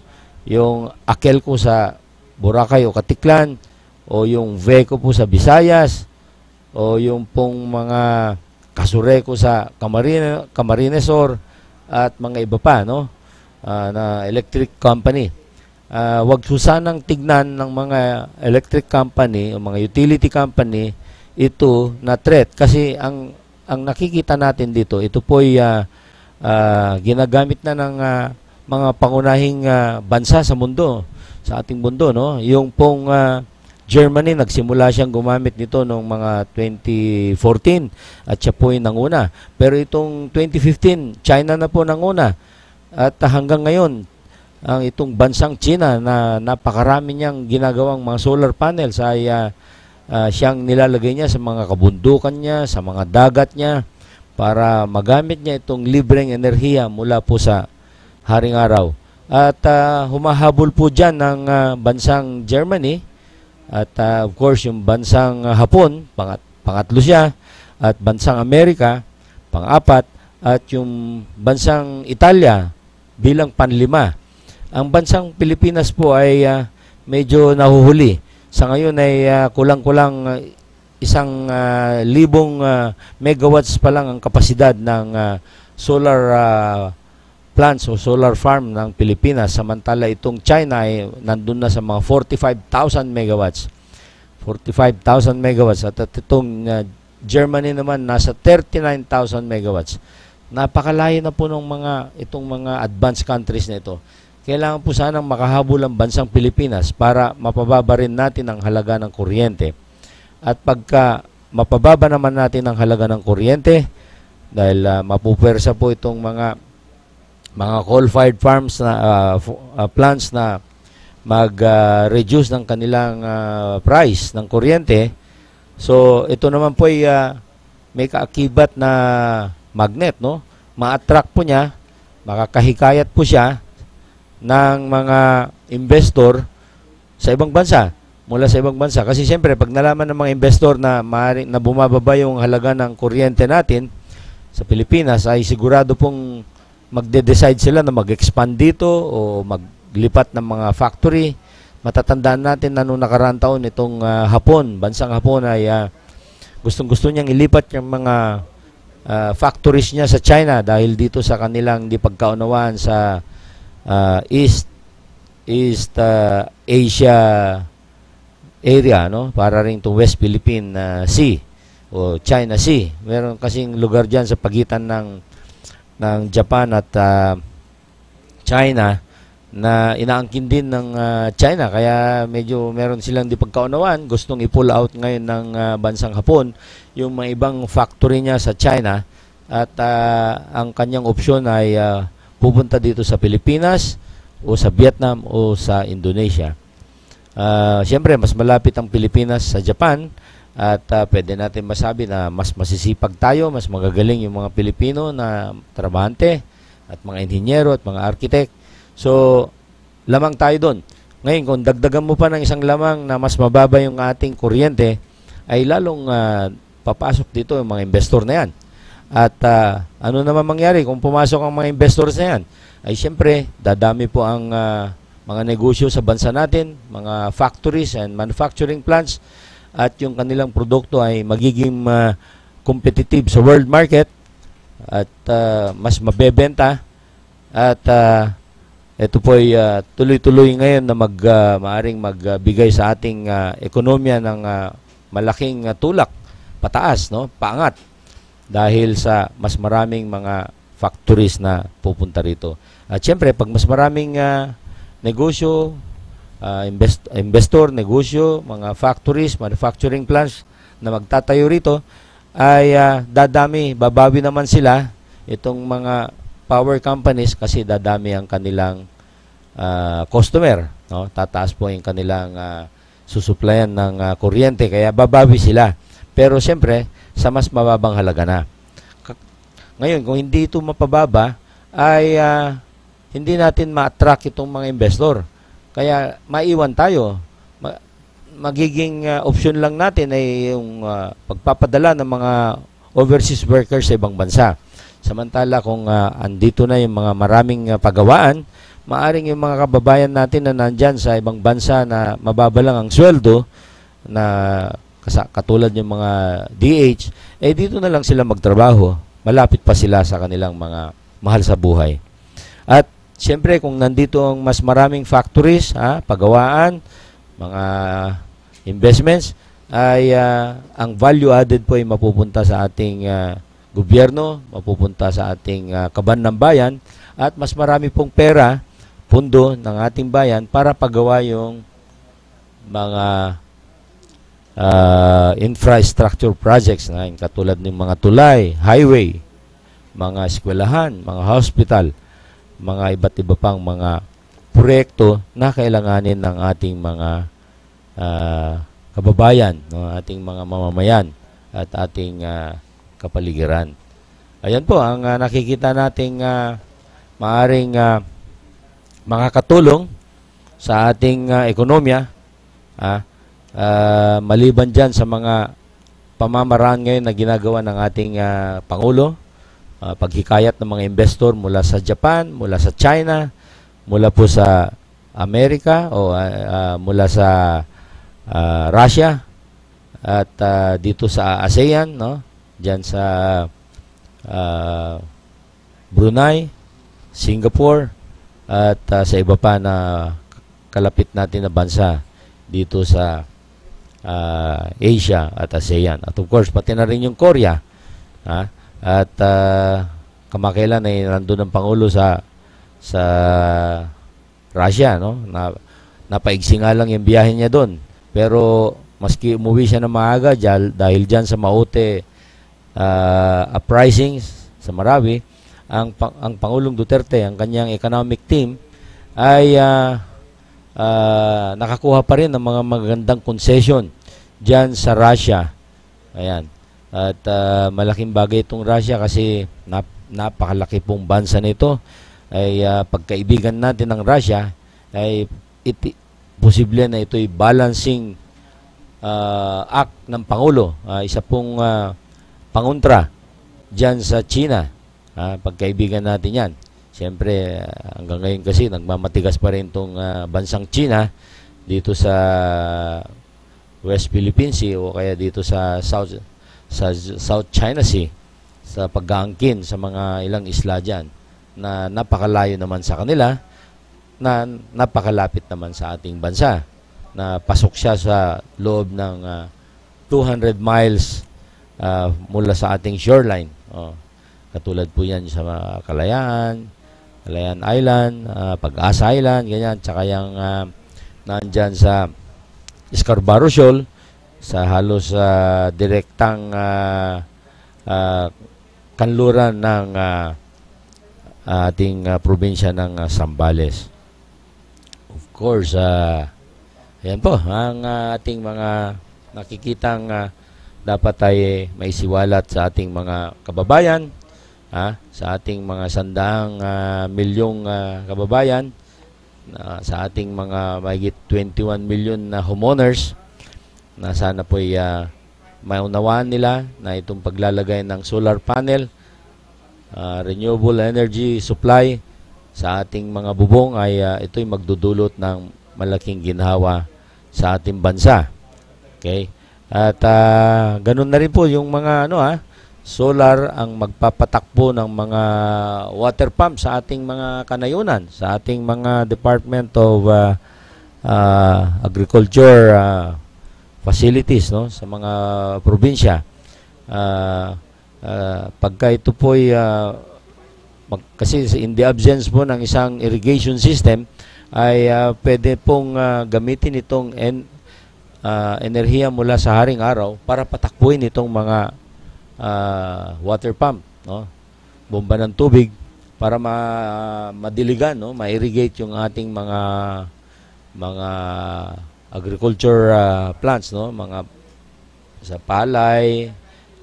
yung Akelco sa Boracay o Katiklan, o yung Veco po sa Visayas, o yung pong mga Kasureco sa Camarinesor, at mga iba pa, no? Na electric company. Wag susanang tignan ng mga electric company o mga utility company ito na threat, kasi ang nakikita natin dito, ito po ay ginagamit na ng mga pangunahing bansa sa mundo, sa ating mundo, no? Yung pong Germany, nagsimula siyang gumamit nito noong mga 2014 at siya po ay nanguna. Pero itong 2015, China na po nanguna. At hanggang ngayon, ang itong bansang China na napakarami niyang ginagawang mga solar panels ay siyang nilalagay niya sa mga kabundukan niya, sa mga dagat niya, para magamit niya itong libreng enerhiya mula po sa haring araw. At humahabol po dyan ng bansang Germany, at of course yung bansang Hapon, pangatlo siya, at bansang Amerika, pang-apat, at yung bansang Italia bilang panlima. Ang bansang Pilipinas po ay medyo nahuhuli. Sa ngayon ay kulang-kulang 1,000 megawatts pa lang ang kapasidad ng solar plants o solar farm ng Pilipinas. Samantala itong China ay nandun na sa mga 45,000 megawatts. 45,000 megawatts. At itong Germany naman nasa 39,000 megawatts. Napakalayo na po ng itong mga advanced countries na ito. Kailangan po sanang makahabol ang bansang Pilipinas para mapababa rin natin ang halaga ng kuryente. At pagka mapababa naman natin ang halaga ng kuryente, dahil mapupersa po itong mga coal-fired farms na plants na mag-reduce ng kanilang price ng kuryente. So ito naman po ay may kaakibat na magnet, no? Ma-attract po niya, makakahikayat po siya ng mga investor sa ibang bansa mula sa ibang bansa. Kasi siyempre, pag nalaman ng mga investor na maaring na bumababa yung halaga ng kuryente natin sa Pilipinas, ay sigurado pong magde-decide sila na mag-expand dito o maglipat ng mga factory. Matatandaan natin na noong nakaraang taon itong Hapon, bansang Hapon ay gustong-gusto niyang ilipat yung mga factories niya sa China dahil dito sa kanilang di pagkaunawaan sa East Asia area, no? Para rin itong West Philippine Sea o China Sea. Meron kasing lugar dyan sa pagitan ng Japan at China na inaangkin din ng China, kaya medyo meron silang di pagkaunawaan, gustong i-pull out ngayon ng bansang Hapon yung mga ibang factory niya sa China at ang kanyang opsyon ay pupunta dito sa Pilipinas o sa Vietnam o sa Indonesia. Siyempre, mas malapit ang Pilipinas sa Japan at pwede natin masabi na mas masisipag tayo, mas magagaling yung mga Pilipino na trabahante at mga inhinyero at mga architect. So, lamang tayo doon. Ngayon, kung dagdagan mo pa ng isang lamang na mas mababa yung ating kuryente, ay lalong papasok dito yung mga investor na yan. At ano naman mangyari kung pumasok ang mga investors na yan? Ay siyempre, dadami po ang mga negosyo sa bansa natin, mga factories and manufacturing plants, at yung kanilang produkto ay magiging competitive sa world market at mas mabebenta at ito po ay tuloy-tuloy ngayon na maaring magbigay sa ating ekonomiya ng malaking tulak pataas, no? Paangat dahil sa mas maraming mga factories na pupunta rito. At siyempre, pag mas maraming negosyo, investor, negosyo, mga factories, manufacturing plants na magtatayo rito, ay babawi naman sila itong mga power companies kasi dadami ang kanilang customer, no? Tataas po yung kanilang susuplayan ng kuryente, kaya babawi sila. Pero siyempre, sa mas mababang halaga na. Ngayon, kung hindi ito mapababa, ay hindi natin ma-attract itong mga investor. Kaya maiwan tayo. Magiging option lang natin ay yung pagpapadala ng mga overseas workers sa ibang bansa. Samantala kung andito na yung mga maraming pagawaan, maaring yung mga kababayan natin na nandyan sa ibang bansa na mababa lang ang sweldo, na katulad yung mga DH, eh dito na lang sila magtrabaho. Malapit pa sila sa kanilang mga mahal sa buhay. At siyempre kung nandito ang mas maraming factories, pagawaan, mga investments, ay ang value added po ay mapupunta sa ating gobyerno, mapupunta sa ating kaban ng bayan, at mas marami pong pera, pundo ng ating bayan para pagawa yung mga infrastructure projects na katulad ng mga tulay, highway, mga eskwelahan, mga hospital, mga iba't iba pang mga proyekto na kailanganin ng ating mga kababayan, no, ating mga mamamayan at ating kapaligiran. Ayan po ang nakikita nating maaring makakatulong sa ating ekonomiya, maliban dyan sa mga pamamaraan ngayon na ginagawa ng ating Pangulo, paghikayat ng mga investor mula sa Japan, mula sa China, mula po sa Amerika o mula sa Russia at dito sa ASEAN, no? Diyan sa Brunei, Singapore at sa iba pa na kalapit natin na bansa dito sa Asia at ASEAN. At of course, pati na rin yung Korea. At kamakailan ay nandun ang Pangulo sa Russia, no? Napaigsi nga lang yung biyahe niya doon. Pero maski umuwi siya na maaga dahil dyan sa maute uprisings sa Marawi, ang Pangulong Duterte, ang kanyang economic team ay nakakuha pa rin ng mga magandang concession dyan sa Russia. Ayan. At malaking bagay itong Russia kasi napakalaki pong bansa nito. Ay pagkaibigan natin ng Russia ay posible na ito'y balancing act ng Pangulo. Isa pong pangontra dyan sa China. Pagkaibigan natin yan. Siyempre, hanggang ngayon kasi nagmamatigas pa rin itong bansang China dito sa West Philippine Sea o kaya dito sa South China Sea sa pag-aangkin sa mga ilang isla dyan na napakalayo naman sa kanila, na napakalapit naman sa ating bansa, na pasok siya sa loob ng 200 miles mula sa ating shoreline. Katulad po yan sa Kalayaan Island, Pag-asa Island, ganyan, tsaka yung nandyan sa Scarborough Shoal, sa halos direktang kanluran ng ating probinsya ng Zambales. Of course, ayan po, ang ating mga nakikitang dapat ay maisiwalat sa ating mga kababayan, sa ating mga 100 milyong kababayan, sa ating mga mahigit 21 million na homeowners, na sana po ay maunawaan nila na itong paglalagay ng solar panel, renewable energy supply sa ating mga bubong ay ito'y magdudulot ng malaking ginhawa sa ating bansa. Okay? At ganun na rin po yung mga solar ang magpapatakbo ng mga water pump sa ating mga kanayunan, sa ating mga Department of Agriculture facilities, no, sa mga probinsya. Pagka ito po'y kasi in the absence po ng isang irrigation system ay pwede pong gamitin itong enerhiya mula sa haring araw para patakbuhin itong mga water pump, no, bomba ng tubig para madiligan, no, ma-irrigate yung ating mga agriculture plants, no, mga sa palay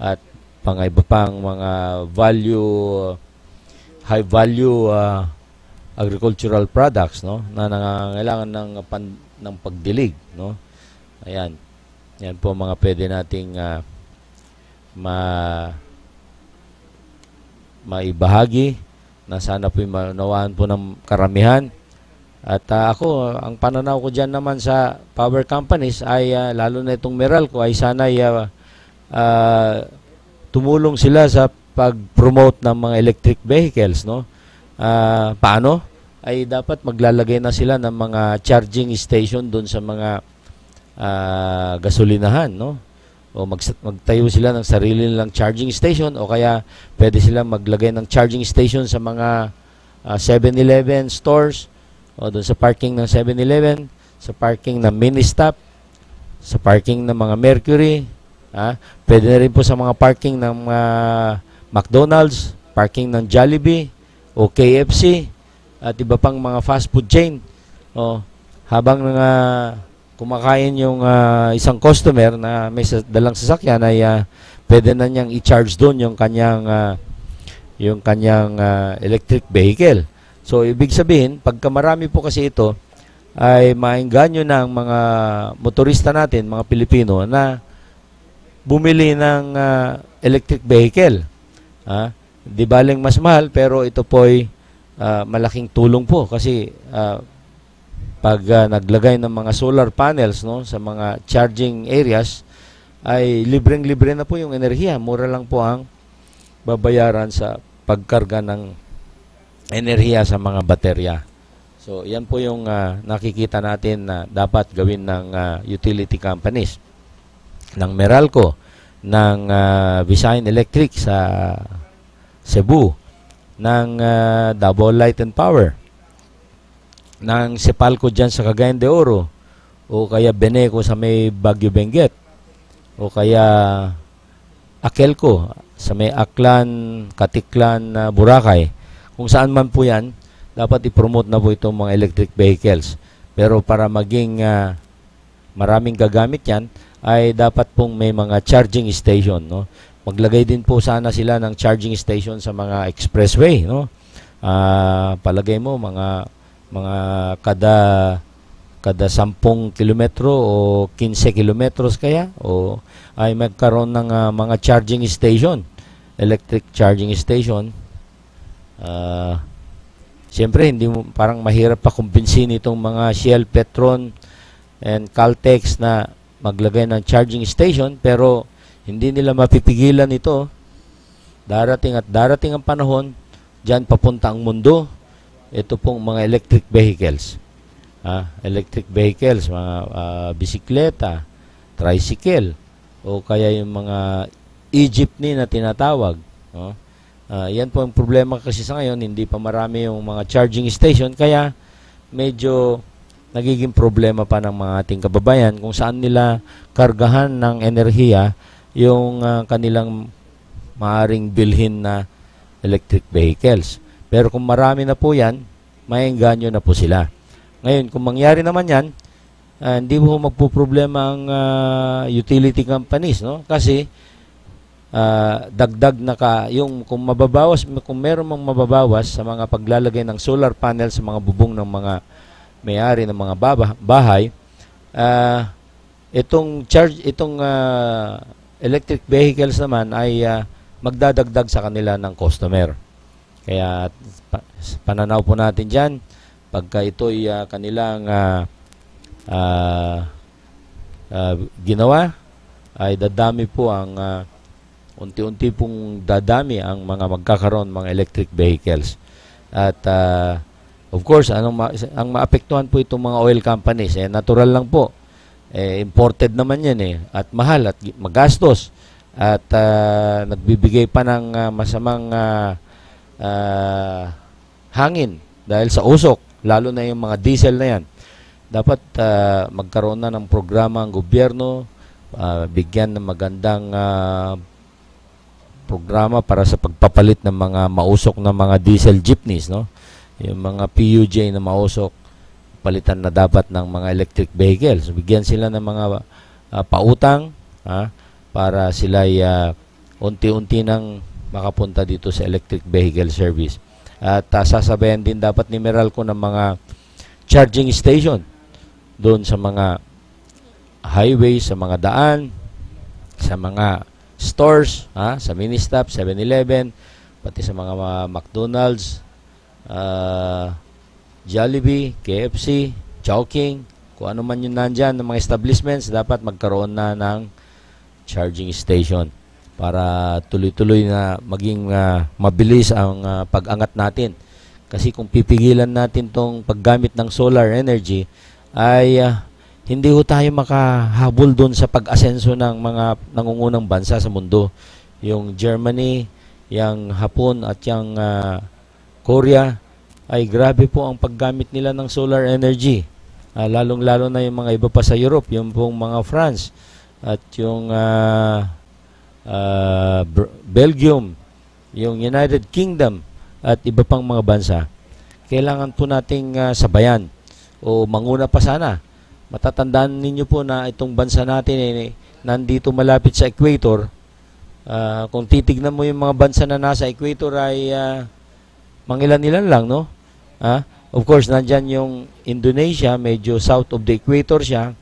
at iba pang mga high value agricultural products, no, na nangangailangan ng pagdilig, no. Ayan. Yan po mga pwede nating maibahagi na sana po maunawaan po ng karamihan. At ako, ang pananaw ko dyan naman sa power companies ay lalo na itong Meralco ay sana tumulong sila sa pag-promote ng mga electric vehicles, no? Paano? Ay dapat maglalagay na sila ng mga charging station doon sa mga gasolinahan, no? O magtayo sila ng sarili nilang charging station, o kaya pwede sila maglagay ng charging station sa mga 7-Eleven stores, o doon sa parking ng 7-Eleven, sa parking ng Ministop, sa parking ng mga Mercury, pwede na rin po sa mga parking ng McDonald's, parking ng Jollibee o KFC at iba pang mga fast food chain. Habang kumakain yung isang customer na may dalang sasakyan ay pwede na niyang i-charge doon yung kanyang electric vehicle. So, ibig sabihin, pagka marami po kasi ito, ay maengganyo ng mga motorista natin, mga Pilipino, na bumili ng electric vehicle. Di baling mas mahal, pero ito po'y malaking tulong po kasi pag naglagay ng mga solar panels, no, sa mga charging areas, ay libreng-libre na po yung enerhiya. Mura lang po ang babayaran sa pagkarga ng enerhiya sa mga baterya. So, yan po yung nakikita natin na dapat gawin ng utility companies. Ng Meralco, ng Visayan Electric sa Cebu, ng Davao Light and Power, ng Sepalco dyan sa Cagayan de Oro, o kaya Beneco sa may Baguio Benguet, o kaya Akelco sa may Aklan, Katiklan, Boracay. Kung saan man po yan, dapat i-promote na po itong mga electric vehicles. Pero para maging maraming gagamit yan, ay dapat pong may mga charging station, no? Maglagay din po sana sila ng charging station sa mga expressway, no? Palagay mo mga kada kada 10 kilometro o 15 kilometros kaya o ay magkaroon ng mga charging station, electric charging station. Siyempre, hindi mo, parang mahirap pa kumbinsin itong mga Shell, Petron, and Caltex na maglagay ng charging station, pero hindi nila mapipigilan ito. Darating at darating ang panahon, dyan papunta ang mundo, ito pong mga electric vehicles. Electric vehicles, mga bisikleta, tricycle, o kaya yung mga e-jeepney na tinatawag. Yan po ang problema kasi sa ngayon, hindi pa marami yung mga charging station, kaya medyo nagiging problema pa ng mga ating kababayan kung saan nila kargahan ng enerhiya yung kanilang maaring bilhin na electric vehicles. Pero kung marami na po yan, maengganyo na po sila. Ngayon, kung mangyari naman yan, hindi po magpuproblema ang utility companies, no? Kasi dagdag na yung kung meron mang mababawas sa mga paglalagay ng solar panel sa mga bubong ng mga may-ari ng mga bahay, itong electric vehicles naman ay magdadagdag sa kanila ng customer. Kaya pananaw po natin dyan, pagka ito'y kanilang ginawa, ay dadami po ang unti-unti pong dadami ang mga magkakaroon mga electric vehicles. At of course, ang maapektuhan po itong mga oil companies, natural lang po. Imported naman yan at mahal at magastos. At nagbibigay pa ng masamang hangin dahil sa usok, lalo na yung mga diesel na yan. Dapat magkaroon na ng programa ang gobyerno, bigyan ng magandang programa para sa pagpapalit ng mga mausok na mga diesel jeepneys, no? Yung mga PUJ na mausok, palitan na dapat ng mga electric vehicles. Bigyan sila ng mga pautang para sila unti-unti nang makapunta dito sa electric vehicle service. At sasabayan din dapat ni Meralco ng mga charging station doon sa mga highway, sa mga daan, sa mga stores, sa mini-stop, 7-Eleven, pati sa mga McDonald's, Jollibee, KFC, Chowking, kung ano man yung nandyan ng mga establishments, dapat magkaroon na ng charging station para tuloy-tuloy na maging mabilis ang pag-angat natin. Kasi kung pipigilan natin tong paggamit ng solar energy, ay hindi ho tayo makahabol doon sa pag-asenso ng mga nangungunang bansa sa mundo. Yung Germany, yung Hapon at yung Korea, ay grabe po ang paggamit nila ng solar energy. Lalong-lalo na yung mga iba pa sa Europe, yung pong mga France at yung Belgium, yung United Kingdom at iba pang mga bansa. Kailangan po nating sabayan o manguna pa sana. Matatandaan ninyo po na itong bansa natin nandito malapit sa equator. Kung titignan mo yung mga bansa na nasa equator ay mangilan-ilan lang, no? Of course, nandyan yung Indonesia, medyo south of the equator siya.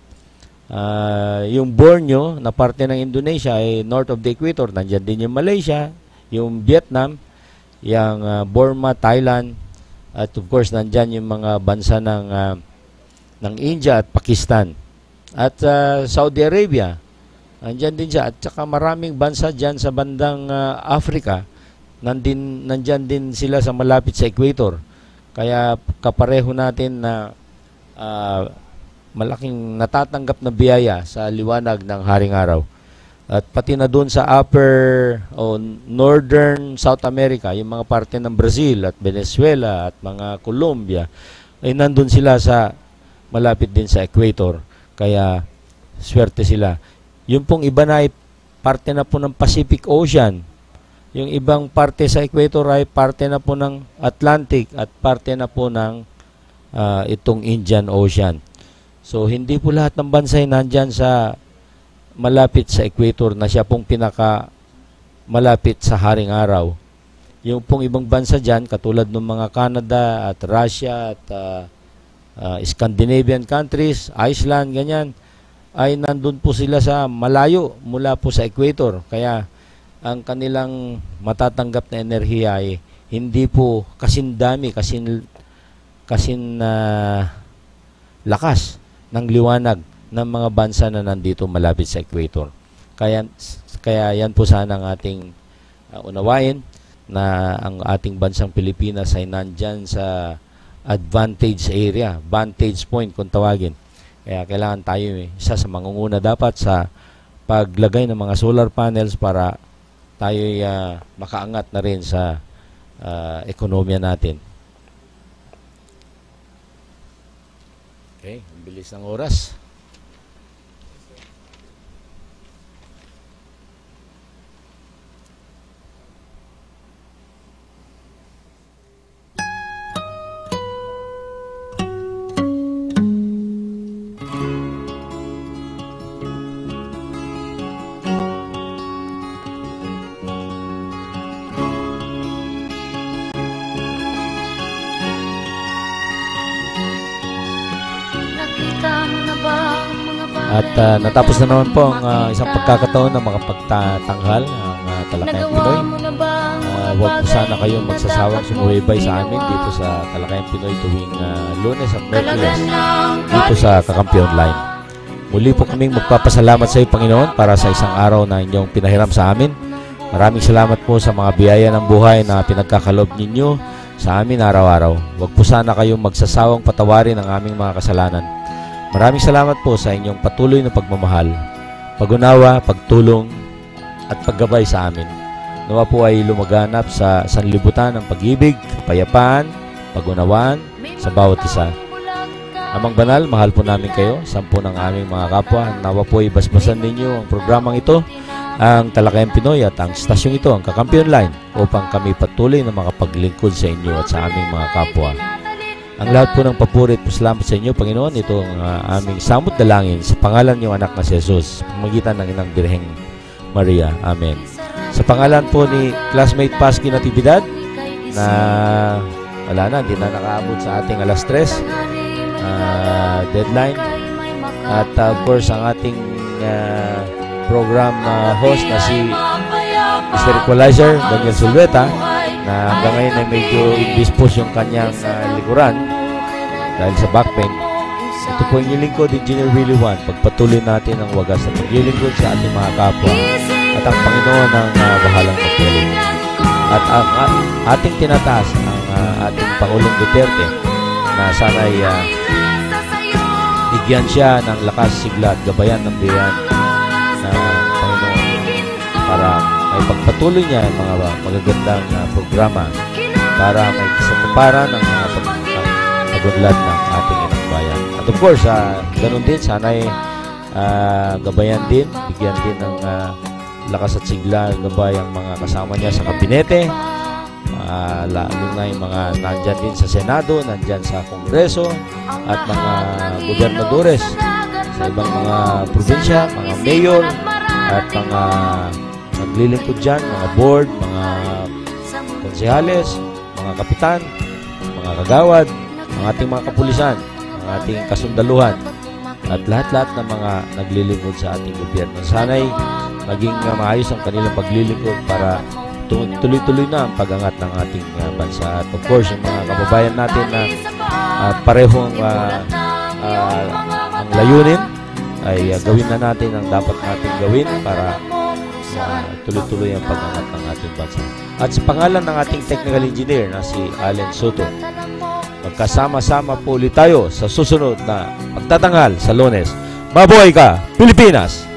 Yung Borneo, na parte ng Indonesia, ay north of the equator. Nandyan din yung Malaysia, yung Vietnam, yung Burma, Thailand, at of course, nandyan yung mga bansa ng India at Pakistan. At Saudi Arabia, nandyan din siya. At saka maraming bansa dyan sa bandang Africa, nandyan din sila sa malapit sa equator. Kaya kapareho natin na malaking natatanggap na biyaya sa liwanag ng haring araw. At pati na doon sa upper o northern South America, yung mga parte ng Brazil at Venezuela at mga Colombia, ay nandun sila sa malapit din sa equator. Kaya swerte sila. Yung pong iba na ay parte na po ng Pacific Ocean. Yung ibang parte sa equator ay parte na po ng Atlantic at parte na po ng itong Indian Ocean. So, hindi po lahat ng bansa ay nandyan sa malapit sa equator na siya pong pinaka malapit sa haring araw. Yung pong ibang bansa dyan, katulad ng mga Canada at Russia at Scandinavian countries, Iceland, ganyan, ay nandun po sila sa malayo mula po sa equator. Kaya ang kanilang matatanggap na enerhiya ay hindi po kasing dami, kasing lakas ng liwanag ng mga bansa na nandito malapit sa equator. Kaya yan po sana ang ating unawain, na ang ating bansang Pilipinas ay nandyan sa advantage area, vantage point kung tawagin. Kaya kailangan tayo isa sa mangunguna dapat sa paglagay ng mga solar panels para tayo makaangat na rin sa ekonomiya natin. Okay, ang bilis ng oras. At natapos na naman po ang isang pagkakataon na makapagtatanghal ang Talakayang Pinoy. Huwag po sana kayong magsasawang sumubaybay sa amin dito sa Talakayang Pinoy tuwing Lunes at Miyerkules dito sa Kakampi Online. Muli po kaming magpapasalamat sa iyo, Panginoon, para sa isang araw na inyong pinahiram sa amin. Maraming salamat po sa mga biyaya ng buhay na pinagkakalob ninyo sa amin araw-araw. Huwag po sana kayong magsasawang patawarin ang aming mga kasalanan. Maraming salamat po sa inyong patuloy na pagmamahal, pag-unawa, pagtulong, at paggabay sa amin. Nawa po ay lumaganap sa sanlibutan ng pag-ibig, kapayapaan, pag-unawaan sa bawat isa. Amang Banal, mahal po namin kayo, sampu ng aming mga kapwa. Nawa po ay basbasan ninyo ang programang ito, ang Talakayang Pinoy at ang stasyong ito, ang Kakampi Online, upang kami patuloy na makapaglingkod sa inyo at sa aming mga kapwa. Ang lahat po ng papurit po salamat sa inyo, Panginoon. Ito ang aming samot dalangin sa pangalan niyong anak na si Jesus, pamagitan ng Inang Birheng Maria. Amen. Sa pangalan po ni classmate Pasky Natividad, na wala na, hindi na nakaabot sa ating alas 3 deadline. At of course, ang ating program host na si Mr. Equalizer, Daniel Sulveta, na hanggang ngayon ay medyo indispose yung kanyang likuran dahil sa back pain. Ito po yung lingkod, Engineer Willie Juan. Pagpatuloy natin ang wagas na paglilingkod sa ating mga kapwa at ang Panginoon ang bahalang magpiling. At ang ating tinataas ang ating Pangulong Duterte na sana'y bigyan siya ng lakas, sigla at gabayan ng biyan ng Panginoon para may pagpatuloy niya ang mga magagandang programa para may kasatuparan ng mga pagunlad ng ating inang bayan. At of course, ganun din, sana'y gabayan din, bigyan din ng lakas at sigla, gabay ang mga kasama niya sa kabinete, lalo na yung mga nandyan din sa Senado, nandyan sa Kongreso, at mga gobernadores sa ibang mga probinsya, mga mayor, at mga naglilingkod dyan, mga board, mga konsehales, mga kapitan, mga kagawad, ang ating mga kapulisan, ang ating kasundaluhan, at lahat-lahat ng mga naglilingkod sa ating gobyerno. Sana'y maging maayos ang kanilang paglilingkod para tuloy-tuloy na ang pag-angat ng ating bansa. At of course, yung mga kababayan natin na parehong ang layunin ay gawin na natin ang dapat natin gawin para tuloy-tuloy ang pag-angat ng ating bansa. At sa pangalan ng ating technical engineer na si Allen Soto, magkasama-sama po ulit tayo sa susunod na pagtatanghal sa Lunes. Mabuhay ka, Pilipinas!